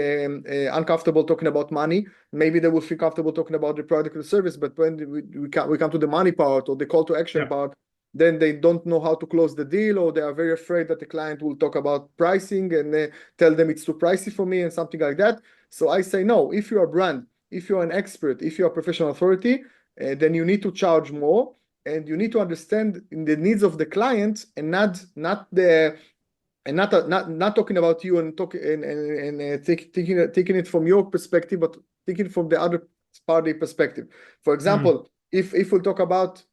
uncomfortable talking about money. Maybe they will feel comfortable talking about the product or service, but when we come to the money part or the call to action Yeah. part, then they don't know how to close the deal, or they are very afraid that the client will talk about pricing and tell them it's too pricey for me and something like that. So I say, no, if you're a brand, if you're an expert, if you're a professional authority, then you need to charge more, and you need to understand the needs of the client, and not talking about you and taking it from your perspective, but taking it from the other party perspective. For Mm. example, if we'll talk about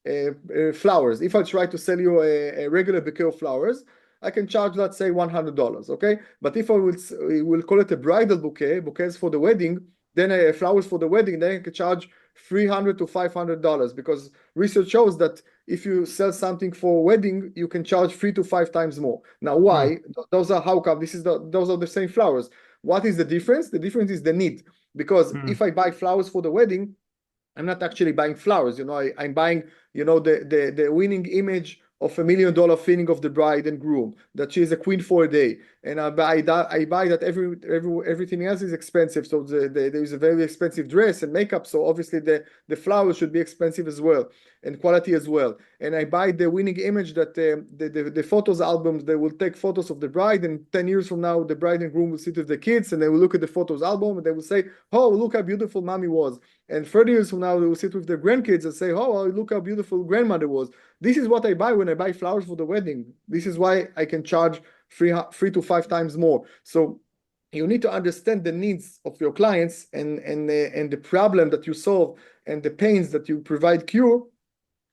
flowers, if I try to sell you a regular bouquet of flowers, I can charge, let's say, $100. Okay, but if I will call it a bridal bouquet, bouquets for the wedding, then flowers for the wedding, then I can charge $300 to $500, because research shows that if you sell something for a wedding, you can charge 3 to 5 times more. Now, why? Those are how come those are the same flowers. What is the difference? The difference is the need. Because if I buy flowers for the wedding, I'm not actually buying flowers. I'm buying, the winning image of $1 million feeling of the bride and groom, that she is a queen for a day. And I buy that everything else is expensive. So there is a very expensive dress and makeup. So obviously the flowers should be expensive as well, and quality as well. And I buy the winning image that the photos albums, they will take photos of the bride, and 10 years from now, the bride and groom will sit with the kids and they will look at the photos album and they will say, oh, look how beautiful mommy was. And 30 years from now, they will sit with their grandkids and say, oh, look how beautiful grandmother was. This is what I buy when I buy flowers for the wedding. This is why I can charge 3 to 5 times more. So you need to understand the needs of your clients and the problem that you solve and the pains that you provide cure,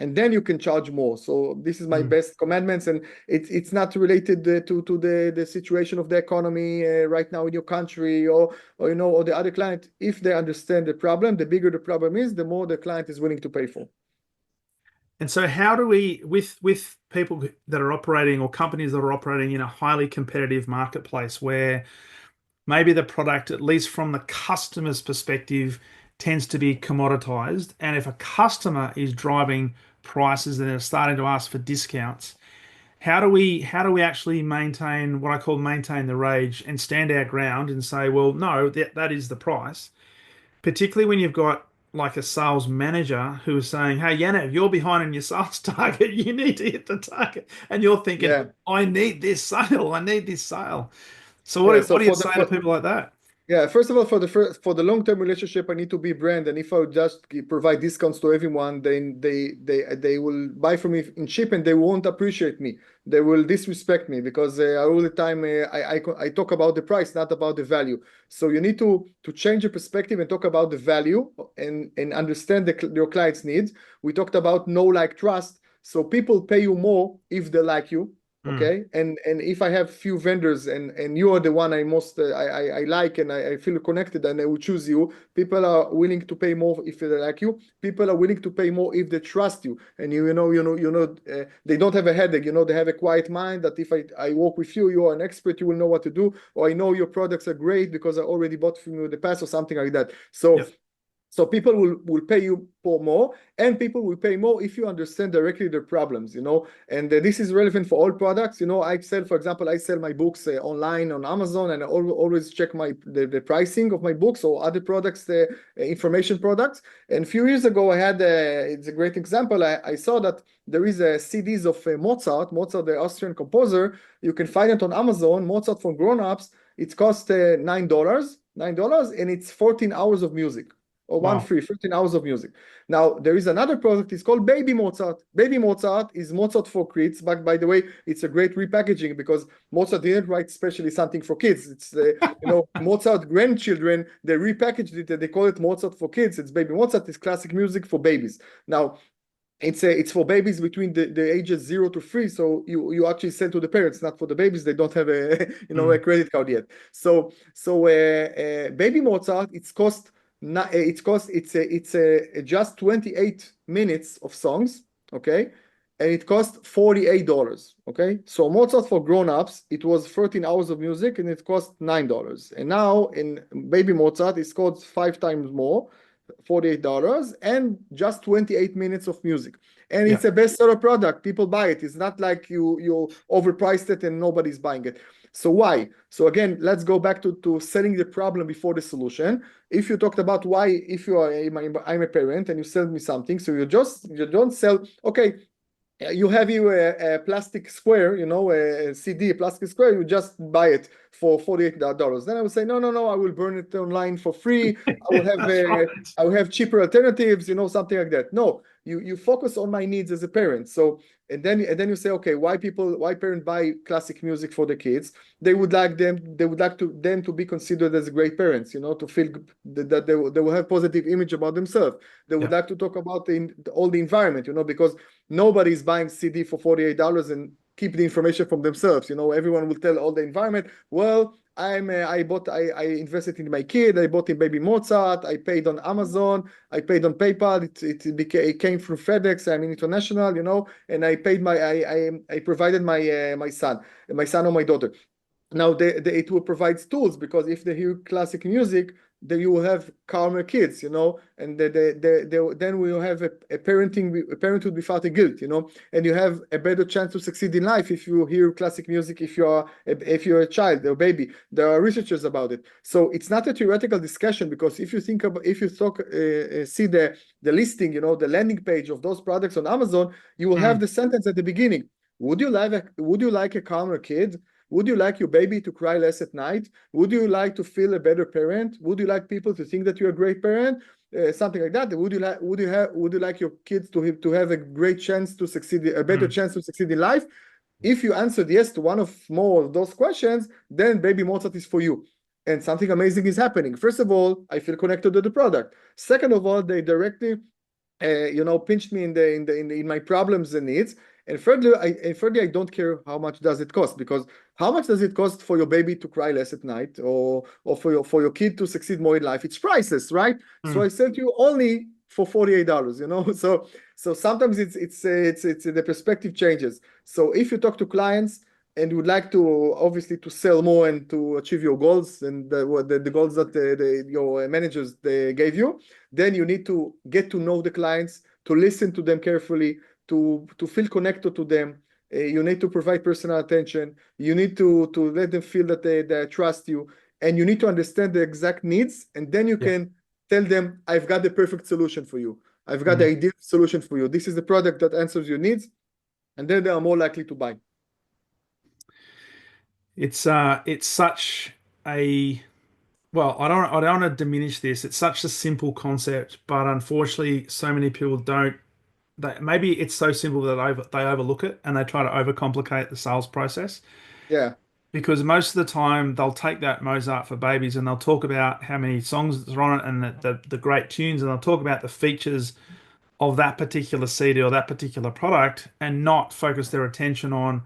and then you can charge more. So this is my best commandments, and it's not related to the situation of the economy right now in your country or the other client. If they understand the problem, the bigger the problem is, the more the client is willing to pay for. And so how do we, with people that are operating or companies that are operating in a highly competitive marketplace where maybe the product, at least from the customer's perspective, tends to be commoditized, and if a customer is driving prices and they're starting to ask for discounts, how do we actually maintain what I call maintain the rage and stand our ground and say, well, no, that is the price, particularly when you've got like a sales manager who is saying, hey, Yaniv, you're behind on your sales target. You need to hit the target. And you're thinking, Yeah. I need this sale. I need this sale. So Yeah. what do you say to people like that? Yeah, first of all, for the long-term relationship, I need to be brand, and if I just provide discounts to everyone, then they will buy from me in cheap, and they won't appreciate me. They will disrespect me because all the time I talk about the price, not about the value. So you need to change your perspective and talk about the value and understand your client's needs. We talked about know, like, trust. So people pay you more if they like you. Okay, and if I have few vendors and you are the one I most I like and I feel connected and I will choose you, people are willing to pay more if they like you. People are willing to pay more if they trust you, and they don't have a headache. They have a quiet mind that if I work with you, you are an expert, you will know what to do, or I know your products are great because I already bought from you in the past or something like that. So. Yep. So people will pay you for more, and people will pay more if you understand directly their problems, and this is relevant for all products. For example, I sell my books online on Amazon, and I always check the pricing of my books or other products, information products. And a few years ago, I had, it's a great example, I saw that there is a CDs of Mozart, the Austrian composer. You can find it on Amazon, Mozart for grown-ups. It costs $9, and it's 14 hours of music. Or Wow. 15 hours of music. Now, there is another product, it's called Baby Mozart. Baby Mozart is Mozart for kids, but by the way, it's a great repackaging because Mozart didn't write especially something for kids. It's, Mozart grandchildren, they repackaged it and they call it Mozart for kids. It's Baby Mozart, it's classic music for babies. Now, it's for babies between the ages 0 to 3, so you actually sell to the parents, not for the babies. They don't have a a credit card yet. So Baby Mozart, it's just 28 minutes of songs, okay, and it costs $48, okay. So Mozart for grown-ups, it was 13 hours of music and it cost $9, and now in Baby Mozart it's cost 5 times more, $48, and just 28 minutes of music. And it's a bestseller product. People buy it. It's not like you overpriced it and nobody's buying it. So why? So again, let's go back to selling the problem before the solution. If you talked about why, if you are I'm a parent and you sell me something, so you don't sell, okay, you have a plastic square, a CD, a plastic square, you just buy it for $48. Then I would say, no, I will burn it online for free. I will have Right. I will have cheaper alternatives, something like that. No, you focus on my needs as a parent. So and then you say, okay, why parents buy classic music for the kids? They would like them to be considered as great parents, to feel that they will have positive image about themselves. They would like to talk about all the environment, because nobody's buying CD for $48 and keep the information from themselves. Everyone will tell all the environment, well, I invested in my kid. I bought in baby Mozart. I paid on Amazon. I paid on PayPal. It came through FedEx. I'm international, and I paid I provided my son or my daughter. Now it will provide tools, because if they hear classic music, then you will have calmer kids, and then we will have a parenthood without a guilt, and you have a better chance to succeed in life if you hear classic music, if you're a child or baby. There are researchers about it. So it's not a theoretical discussion, because if you see the listing, the landing page of those products on Amazon, you will have the sentence at the beginning: would you like a calmer kid? Would you like your baby to cry less at night? Would you like to feel a better parent? Would you like people to think that you're a great parent? Something like that. Would you like your kids to have a great chance to succeed, a better chance to succeed in life? If you answered yes to one of more of those questions, then baby Mozart is for you. And something amazing is happening. First of all, I feel connected to the product. Second of all, they directly pinched me in my problems and needs. And thirdly, I don't care how much does it cost, because how much does it cost for your baby to cry less at night, or for your kid to succeed more in life? It's priceless, right? So I sell to you only for $48, So sometimes it's the perspective changes. So if you talk to clients and you would like to obviously to sell more and to achieve your goals and the goals that your managers they gave you, then you need to get to know the clients, to listen to them carefully, to feel connected to them. You need to provide personal attention. You need to let them feel that they trust you, and you need to understand the exact needs, and then you can tell them, I've got the perfect solution for you. I've got the ideal solution for you. This is the product that answers your needs, and then they are more likely to buy. It's such a well, I don't want to diminish this. It's such a simple concept, but unfortunately, so many people don't. Maybe it's so simple that they overlook it and they try to overcomplicate the sales process. Yeah. Because most of the time they'll take that Mozart for Babies and they'll talk about how many songs are on it and the great tunes, and they'll talk about the features of that particular CD or that particular product, and not focus their attention on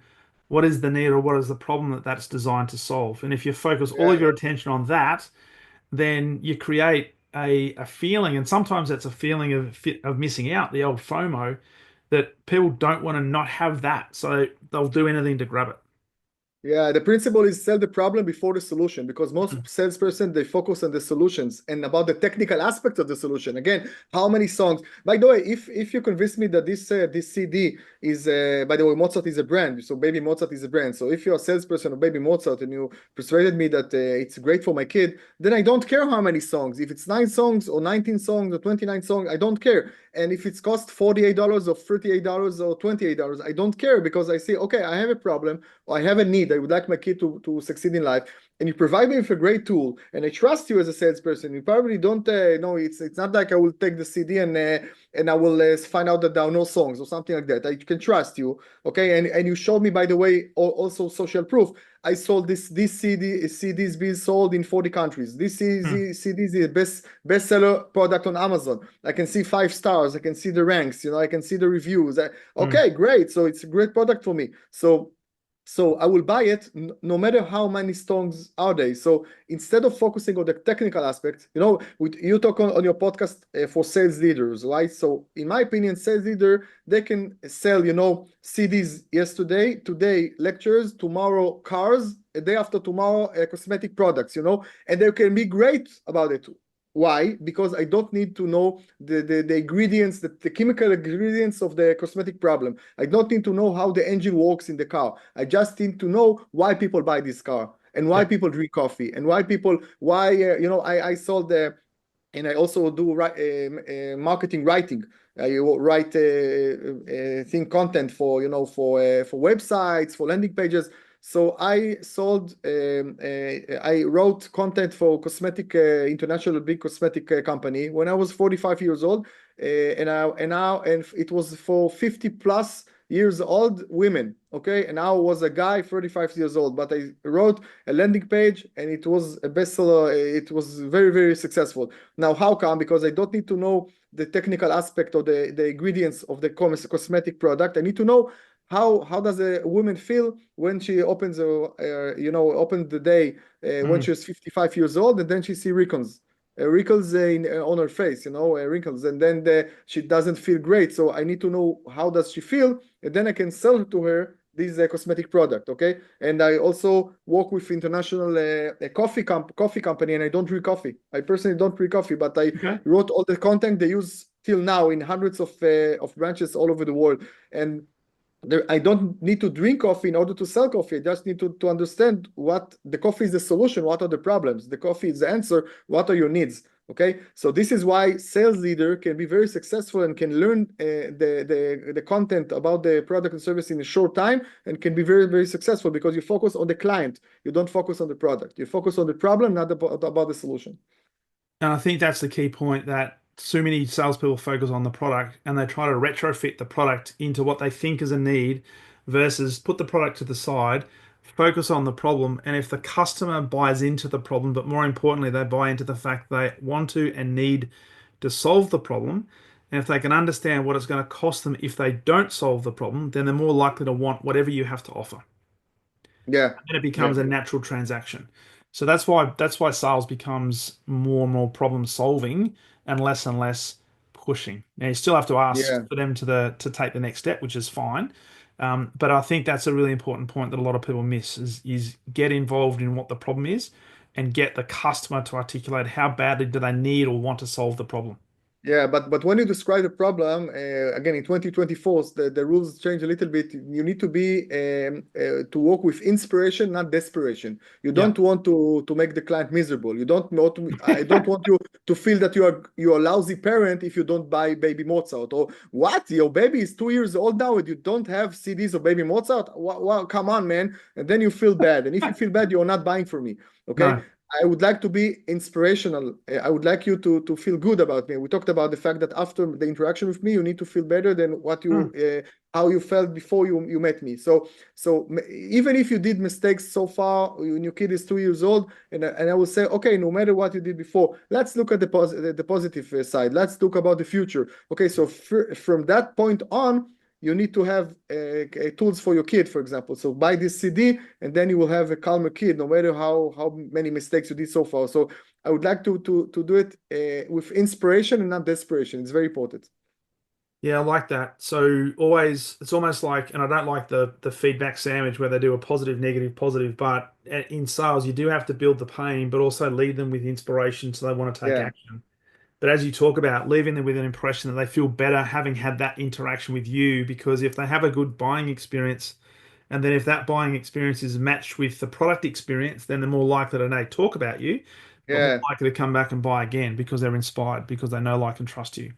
what is the need or what is the problem that that's designed to solve. And if you focus all of Yeah. your attention on that, then you create a feeling, and sometimes it's a feeling of missing out, the old FOMO, that people don't want to not have that, so they'll do anything to grab it. Yeah, the principle is sell the problem before the solution, because most salesperson, they focus on the solutions and about the technical aspects of the solution. Again, how many songs? By the way, if you convince me that this CD is, by the way, Mozart is a brand, so Baby Mozart is a brand. So if you're a salesperson of Baby Mozart and you persuaded me that it's great for my kid, then I don't care how many songs. If it's 9 songs or 19 songs or 29 songs, I don't care. And if it's cost $48 or $38 or $28, I don't care, because I say, okay, I have a problem, or I have a need. I would like my kid to succeed in life, and you provide me with a great tool, and I trust you as a salesperson. You probably don't know, it's not like I will take the CD and I will find out that there are no songs or something like that. I can trust you, okay? And you showed me, by the way, also social proof. I sold this CDs being sold in 40 countries. This CD is the bestseller product on Amazon. I can see 5 stars. I can see the ranks. I can see the reviews. Okay, great. So it's a great product for me. So I will buy it no matter how many songs are they. So instead of focusing on the technical aspect, you talk on your podcast for sales leaders, right? So in my opinion, sales leader, they can sell, CDs yesterday, today lectures, tomorrow cars, a day after tomorrow cosmetic products, and they can be great about it. Why? Because I don't need to know the ingredients, the chemical ingredients of the cosmetic problem. I don't need to know how the engine works in the car. I just need to know why people buy this car, and why people drink coffee, and I sold and I also do marketing writing. I write content for for websites, for landing pages. So I wrote content for international big cosmetic company when I was 45 years old, and it was for 50 plus years old women, okay? And now I was a guy 35 years old, but I wrote a landing page and it was a bestseller. It was very, very successful. Now, how come? Because I don't need to know the technical aspect of the ingredients of the cosmetic product. I need to know how does a woman feel when she opens opens the day when Mm. she's 55 years old, and then she see wrinkles on her face, wrinkles, and then she doesn't feel great. So I need to know how does she feel, and then I can sell to her this cosmetic product. Okay, and I also work with international coffee company, and I don't drink coffee. I personally don't drink coffee, but I Okay. wrote all the content they use till now in hundreds of branches all over the world. And I don't need to drink coffee in order to sell coffee. I just need to understand what the coffee is the solution, what are the problems. The coffee is the answer, what are your needs. Okay, so this is why sales leader can be very successful and can learn the content about the product and service in a short time, and can be very, very successful because you focus on the client. You don't focus on the product. You focus on the problem, not about the solution. And I think that's the key point, that so many salespeople focus on the product and they try to retrofit the product into what they think is a need versus put the product to the side, focus on the problem. And if the customer buys into the problem, but more importantly, they buy into the fact they want to and need to solve the problem, and if they can understand what it's going to cost them if they don't solve the problem, then they're more likely to want whatever you have to offer, Yeah, and it yeah, becomes a natural transaction. So that's why sales becomes more and more problem solving and less pushing. Now you still have to ask yeah. for them to take the next step, which is fine. But I think that's a really important point that a lot of people miss is get involved in what the problem is and get the customer to articulate how badly do they need or want to solve the problem. Yeah, but when you describe the problem, again in 2024, the rules change a little bit. You need to be to work with inspiration, not desperation. You Yeah. don't want to make the client miserable. You don't want to. I don't want you to feel that you're a lousy parent if you don't buy Baby Mozart. Or what? Your baby is 2 years old now and you don't have CDs of Baby Mozart? Wow, come on, man. And then you feel bad. And if you feel bad, you're not buying from me. Okay. No. I would like to be inspirational. I would like you to feel good about me. We talked about the fact that after the interaction with me, you need to feel better than what you Mm. how you felt before you met me. So even if you did mistakes so far, when your kid is 2 years old, and I will say, okay, no matter what you did before, let's look at the positive side. Let's talk about the future. Okay, so from that point on, you need to have tools for your kid, for example. So buy this CD, and then you will have a calmer kid, no matter how many mistakes you did so far. So I would like to do it with inspiration and not desperation. It's very important. Yeah, I like that. So always, it's almost like, and I don't like the feedback sandwich where they do a positive, negative, positive. But in sales, you do have to build the pain, but also lead them with inspiration so they want to take Yeah, action. But as you talk about, leaving them with an impression that they feel better having had that interaction with you, because if they have a good buying experience, and then if that buying experience is matched with the product experience, then they're more likely to A, talk about you, but more yeah. likely to come back and buy again because they're inspired, because they know, like, and trust you.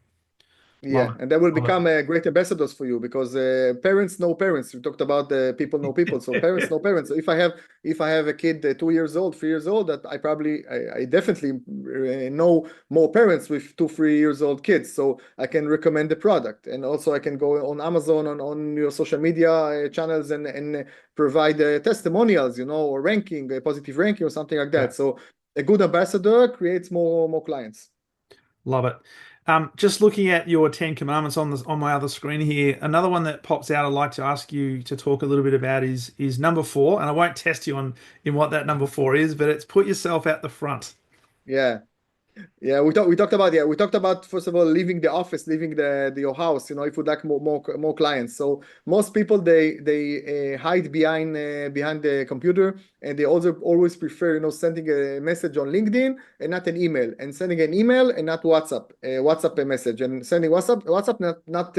Love Yeah, it. and they will Love become great ambassadors for you because parents know parents. We talked about people know people, so parents it. know parents. So if I have a kid 2 years old, 3 years old, that I definitely know more parents with 2 3 years old kids, so I can recommend the product, and also I can go on Amazon on your social media channels and provide testimonials, or ranking, a positive ranking or something like Yeah. that. So a good ambassador creates more clients. Love it. Just looking at your Ten Commandments on my other screen here, another one that pops out I'd like to ask you to talk a little bit about is number four, and I won't test you on in what that number four is, but it's put yourself at the front. Yeah. Yeah, we talked about first of all leaving the office, leaving your house. If you'd like more clients. So most people they hide behind the computer, and they also always prefer sending a message on LinkedIn and not an email, and sending an email and not WhatsApp a message, and sending WhatsApp not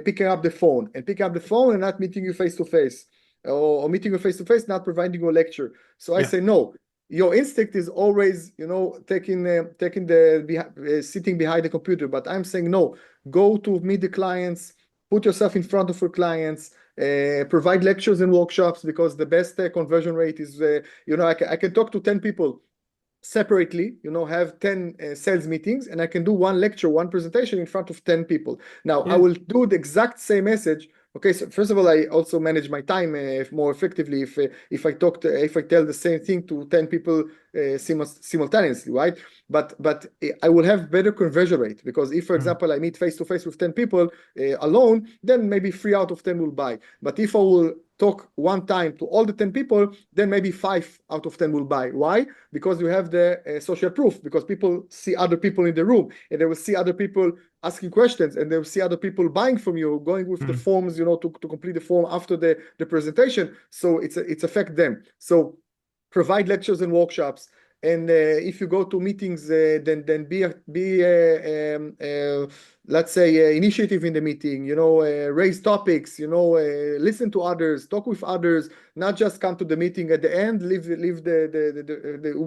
picking up the phone, and picking up the phone and not meeting you face to face, or meeting you face to face, not providing you a lecture. So I Yeah. say no. Your instinct is always taking sitting behind the computer, but I'm saying no. Go to meet the clients, put yourself in front of your clients, provide lectures and workshops, because the best conversion rate is I can talk to 10 people separately, have 10 sales meetings, and I can do one lecture, one presentation in front of 10 people. Now I Yeah. will do the exact same message Okay, so first of all, I also manage my time more effectively if if I tell the same thing to 10 people simultaneously, right? But I will have better conversion rate, because if, for Mm, example, I meet face to face with 10 people alone, then maybe 3 out of 10 will buy. But if I will talk one time to all the 10 people, then maybe 5 out of 10 will buy. Why? Because you have the social proof, because people see other people in the room, and they will see other people asking questions, and they'll see other people buying from you, going with the mm, forms, to complete the form after the presentation. So it's affect them. So provide lectures and workshops. And if you go to meetings, then let's say initiative in the meeting, raise topics, listen to others, talk with others, not just come to the meeting at the end, leave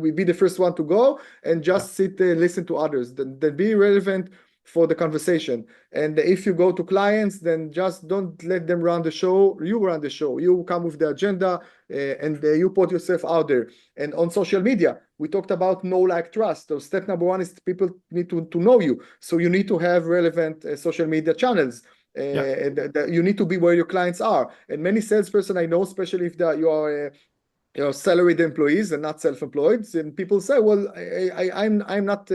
we be the first one to go and yeah, just sit and listen to others. Then be relevant for the conversation. And if you go to clients, then just don't let them run the show. You run the show. You come with the agenda, and you put yourself out there. And on social media, we talked about know, like, trust. So step number one is people need to know you. So you need to have relevant social media channels. yeah. You need to be where your clients are. And many salesperson I know, especially if you are salaried employees and not self-employed, and people say, well, I'm not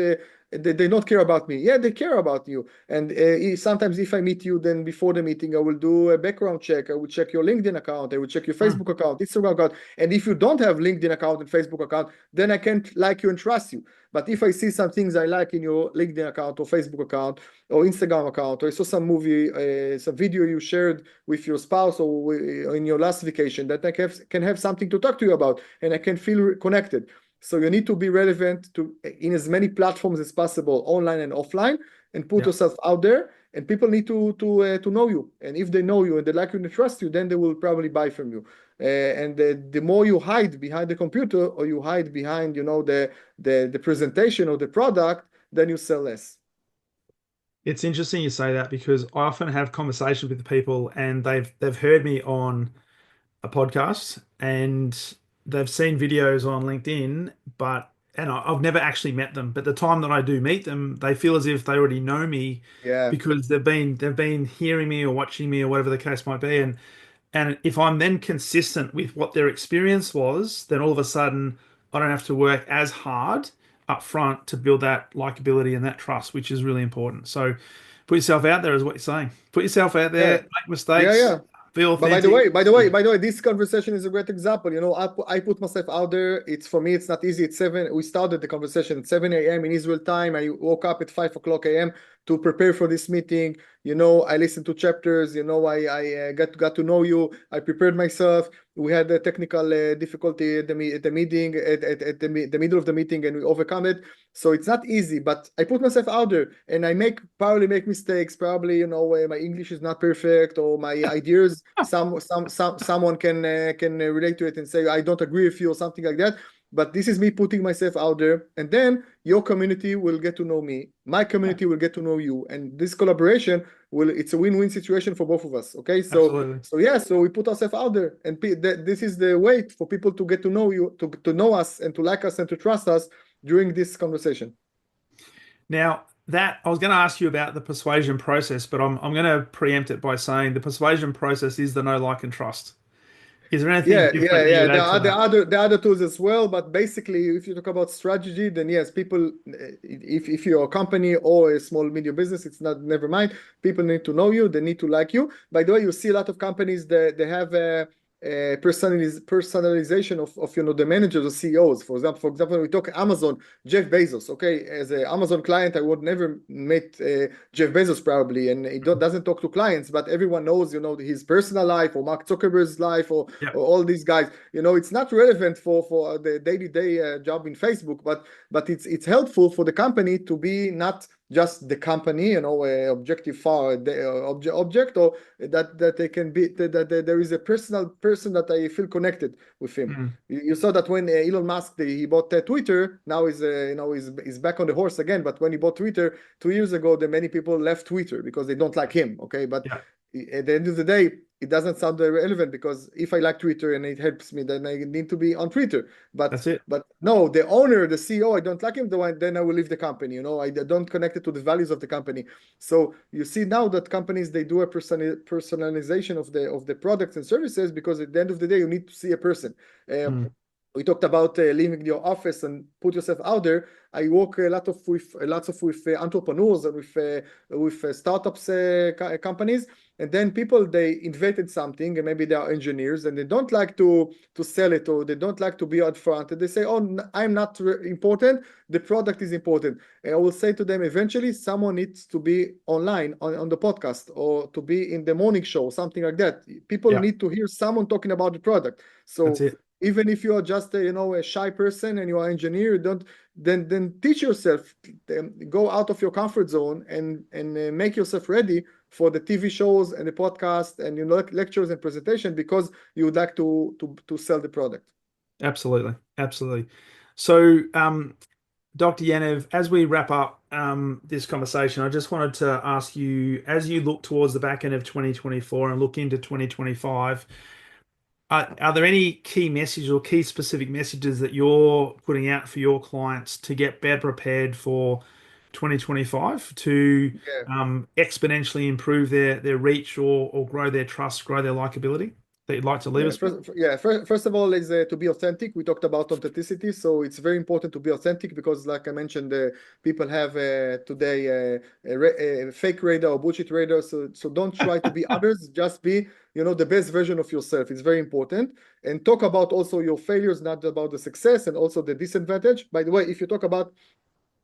they don't care about me. Yeah, they care about you. And sometimes if I meet you, then before the meeting I will do a background check. I will check your LinkedIn account, I will check your Mm, Facebook account, Instagram account. And if you don't have LinkedIn account and Facebook account, then I can't like you and trust you. But if I see some things I like in your LinkedIn account or Facebook account or Instagram account, or I saw some movie, some video you shared with your spouse or in your last vacation, that I can have something to talk to you about, and I can feel connected. So you need to be relevant in as many platforms as possible, online and offline, and put yeah. yourself out there. And people need to know you. And if they know you and they like you and they trust you, then they will probably buy from you. And the more you hide behind the computer, or you hide behind, the presentation of the product, then you sell less. It's interesting you say that because I often have conversations with people and they've heard me on a podcast and they've seen videos on LinkedIn, but I've never actually met them. But the time that I do meet them, they feel as if they already know me Yeah, because they've been hearing me or watching me or whatever the case might be. And if I'm then consistent with what their experience was, then all of a sudden I don't have to work as hard up front to build that likability and that trust, which is really important. So put yourself out there is what you're saying. Put yourself out yeah, there, make yeah, mistakes, yeah. be But by the authentic. way, by the way, by the way, this conversation is a great example. I put myself out there. It's for me, it's not easy. It's 7. We started the conversation at 7 a.m. in Israel time. I woke up at 5 o'clock a.m. to prepare for this meeting. I listened to chapters. I got to know you. I prepared myself. We had a technical difficulty at the meeting at the middle of the meeting, and we overcome it. So it's not easy, but I put myself out there, and I probably make mistakes. Probably, my English is not perfect, or my ideas, someone can relate to it and say I don't agree with you or something like that. But this is me putting myself out there, and then your community will get to know me. My Yeah, community will get to know you, and this collaboration it's a win-win situation for both of us. Okay, so absolutely. so yeah, so we put ourselves out there, and this is the way for people to get to know you, to know us, and to like us, and to trust us during this conversation. Now, that I was going to ask you about the persuasion process, but I'm going to preempt it by saying the persuasion process is the know, like, and trust. Is there anything Yeah, different yeah, that you yeah. would There add to are that? the other tools as well, but basically, if you talk about strategy, then yes, people, if you're a company or a small medium business, it's not, never mind. People need to know you, they need to like you. By the way, you see a lot of companies that they have a personalization of the managers or CEOs. For example, we talk Amazon, Jeff Bezos. Okay, as an Amazon client, I would never meet Jeff Bezos probably, and he doesn't talk to clients, but everyone knows, his personal life, or Mark Zuckerberg's life, Yep. or all these guys. It's not relevant for the day-to-day job in Facebook, but it's helpful for the company to be not just the company, objective far object, or that they can be that there is a personal person that I feel connected with him. Mm, You saw that when Elon Musk he bought Twitter. Now he's back on the horse again. But when he bought Twitter 2 years ago, then many people left Twitter because they don't like him. Okay, but yeah. at the end of the day, it doesn't sound very relevant, because if I like Twitter and it helps me, then I need to be on Twitter. That's it. But no, the owner, the CEO, I don't like him, then I will leave the company. I don't connect it to the values of the company. So you see now that companies, they do a personalization of the products and services, because at the end of the day, you need to see a person. We talked about leaving your office and put yourself out there. I work a lot of with entrepreneurs and with startups companies, and then people, they invented something, and maybe they are engineers, and they don't like to sell it, or they don't like to be out front, and they say, "Oh, I'm not important. The product is important." And I will say to them, eventually, someone needs to be online on the podcast, or to be in the morning show, something like that. People Yeah, need to hear someone talking about the product. that's So it. even if you are just a shy person and you are an engineer, don't then teach yourself, go out of your comfort zone, and make yourself ready for the TV shows and the podcast and lectures and presentation, because you would like to sell the product. Absolutely, absolutely. So, Dr. Yaniv, as we wrap up this conversation, I just wanted to ask you, as you look towards the back end of 2024 and look into 2025, are there any key messages or key specific messages that you're putting out for your clients to get better prepared for 2025 to Yeah. exponentially improve their reach or grow their trust, grow their likability that you'd like to leave Yeah, us with? first of all is to be authentic. We talked about authenticity, so it's very important to be authentic, because, like I mentioned, people have today a fake radar or bullshit radar. So don't try to be others. Just be, the best version of yourself. It's very important. And talk about also your failures, not about the success, and also the disadvantage. By the way, if you talk about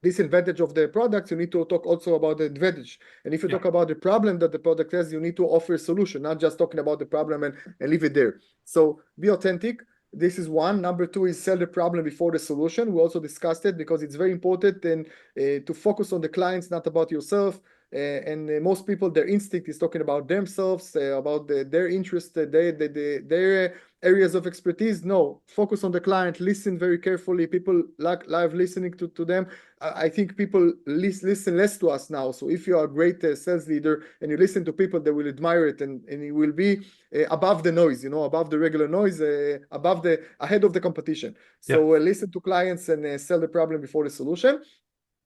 disadvantage of the products, you need to talk also about the advantage. And if you Yeah, talk about the problem that the product has, you need to offer a solution, not just talking about the problem and leave it there. So be authentic. This is one. Number two is sell the problem before the solution. We also discussed it, because it's very important and to focus on the clients, not about yourself. And most people, their instinct is talking about themselves, about their interest, their areas of expertise. No, focus on the client, listen very carefully. People like live listening to them. I think people listen less to us now. So if you are a great sales leader and you listen to people, they will admire it, and it will be above the noise, above the regular noise, ahead of the competition. yeah, So listen to clients and sell the problem before the solution.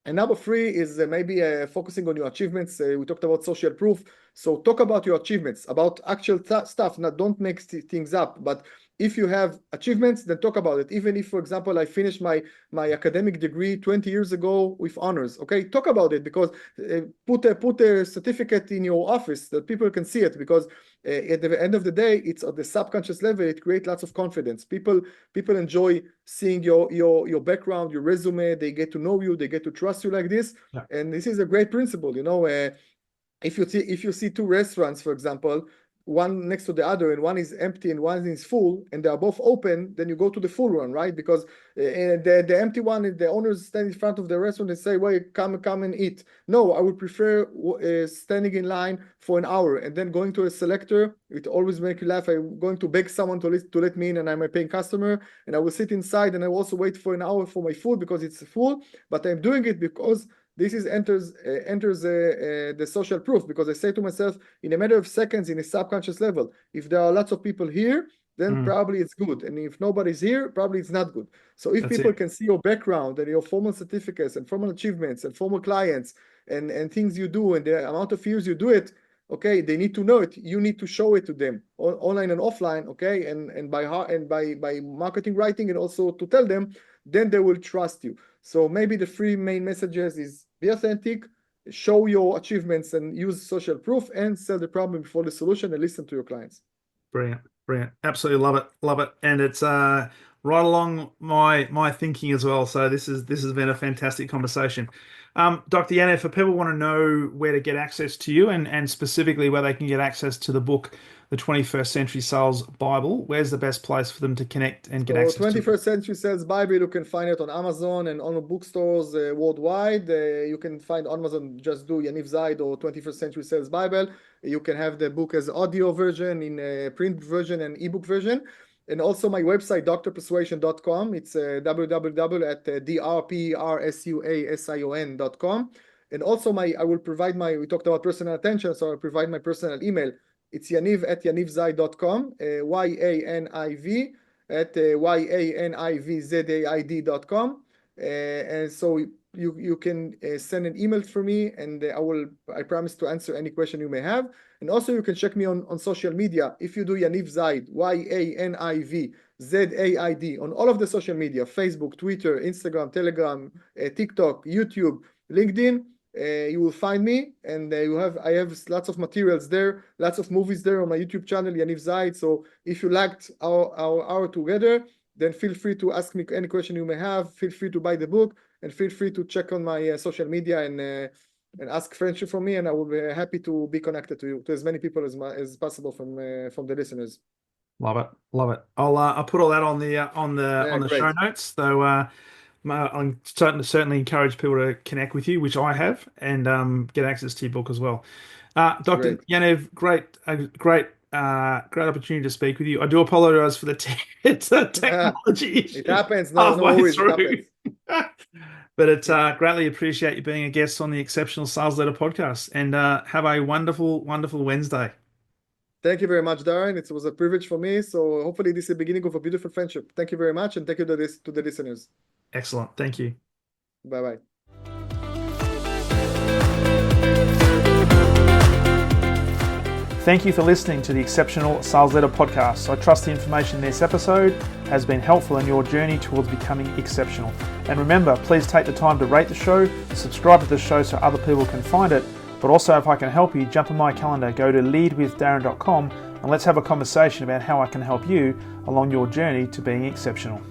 And number three is maybe focusing on your achievements. We talked about social proof. So talk about your achievements, about actual stuff. Now, don't make things up. But if you have achievements, then talk about it. Even if, for example, I finished my academic degree 20 years ago with honors. Okay, talk about it, because put a certificate in your office that people can see it. Because at the end of the day, it's at the subconscious level. It creates lots of confidence. People enjoy seeing your background, your resume. They get to know you. They get to trust you like this. yeah, And this is a great principle. If you see two restaurants, for example, one next to the other, and one is empty and one is full, and they are both open, then you go to the full one, right? Because the empty one, the owners stand in front of the restaurant and say, "Well, come and eat." No, I would prefer standing in line for an hour and then going to a selector. It always makes you laugh. I'm going to beg someone to let me in, and I'm a paying customer, and I will sit inside, and I will also wait for an hour for my food because it's full. But I'm doing it because this enters the social proof, because I say to myself, in a matter of seconds, in a subconscious level, if there are lots of people here, then mm, probably it's good, and if nobody's here, probably it's not good. So if that's people it. can see your background and your formal certificates and formal achievements and formal clients and things you do and the amount of years you do it, okay, they need to know it. You need to show it to them online and offline, okay, and by marketing writing, and also to tell them, then they will trust you. So maybe the three main messages is be authentic, show your achievements, and use social proof, and sell the problem before the solution, and listen to your clients. Brilliant, brilliant. Absolutely love it, love it. And it's right along my thinking as well. So this has been a fantastic conversation. Dr. Yaniv, if people want to know where to get access to you and specifically where they can get access to the book, The 21st Century Sales Bible, where's the best place for them to connect and get So access to it? 21st Century Sales Bible, you can find it on Amazon and on bookstores worldwide. You can find on Amazon, just do Yaniv Zaid or 21st Century Sales Bible. You can have the book as audio version, in a print version and ebook version. And also my website, drpersuasion.com. It's www.drpersuasion.com. And also we talked about personal attention, so I'll provide my personal email, It's Yaniv@yanivzaid.com, YANIV at YANIVZAID.com. And so you can send an email for me, and I promise to answer any question you may have. And also you can check me on social media. If you do Yaniv Zaid, YANIVZAID, on all of the social media, Facebook, Twitter, Instagram, Telegram, TikTok, YouTube, LinkedIn, you will find me, and I have lots of materials there, lots of movies there on my YouTube channel, Yaniv Zaid. So if you liked our hour together, then feel free to ask me any question you may have. Feel free to buy the book, and feel free to check on my social media and ask friendship from me, and I will be happy to be connected to you, to as many people as possible from the listeners. Love it, love it. I'll put all that on the Great. show notes. So I'm certainly encourage people to connect with you, which I have, and get access to your book as well. Dr. Great. Yaniv, great opportunity to speak with you. I do apologize for the technology issue. It happens. No worries. It happens. But it's greatly appreciate you being a guest on the Exceptional Sales Leader podcast, and have a wonderful, wonderful Wednesday. Thank you very much, Darren. It was a privilege for me. So hopefully this is the beginning of a beautiful friendship. Thank you very much, and thank you to the listeners. Excellent. Thank you. Bye-bye. Thank you for listening to the Exceptional Sales Leader podcast. I trust the information in this episode has been helpful in your journey towards becoming exceptional. And remember, please take the time to rate the show, subscribe to the show so other people can find it. But also, if I can help you, jump on my calendar, go to leadwithdarren.com, and let's have a conversation about how I can help you along your journey to being exceptional.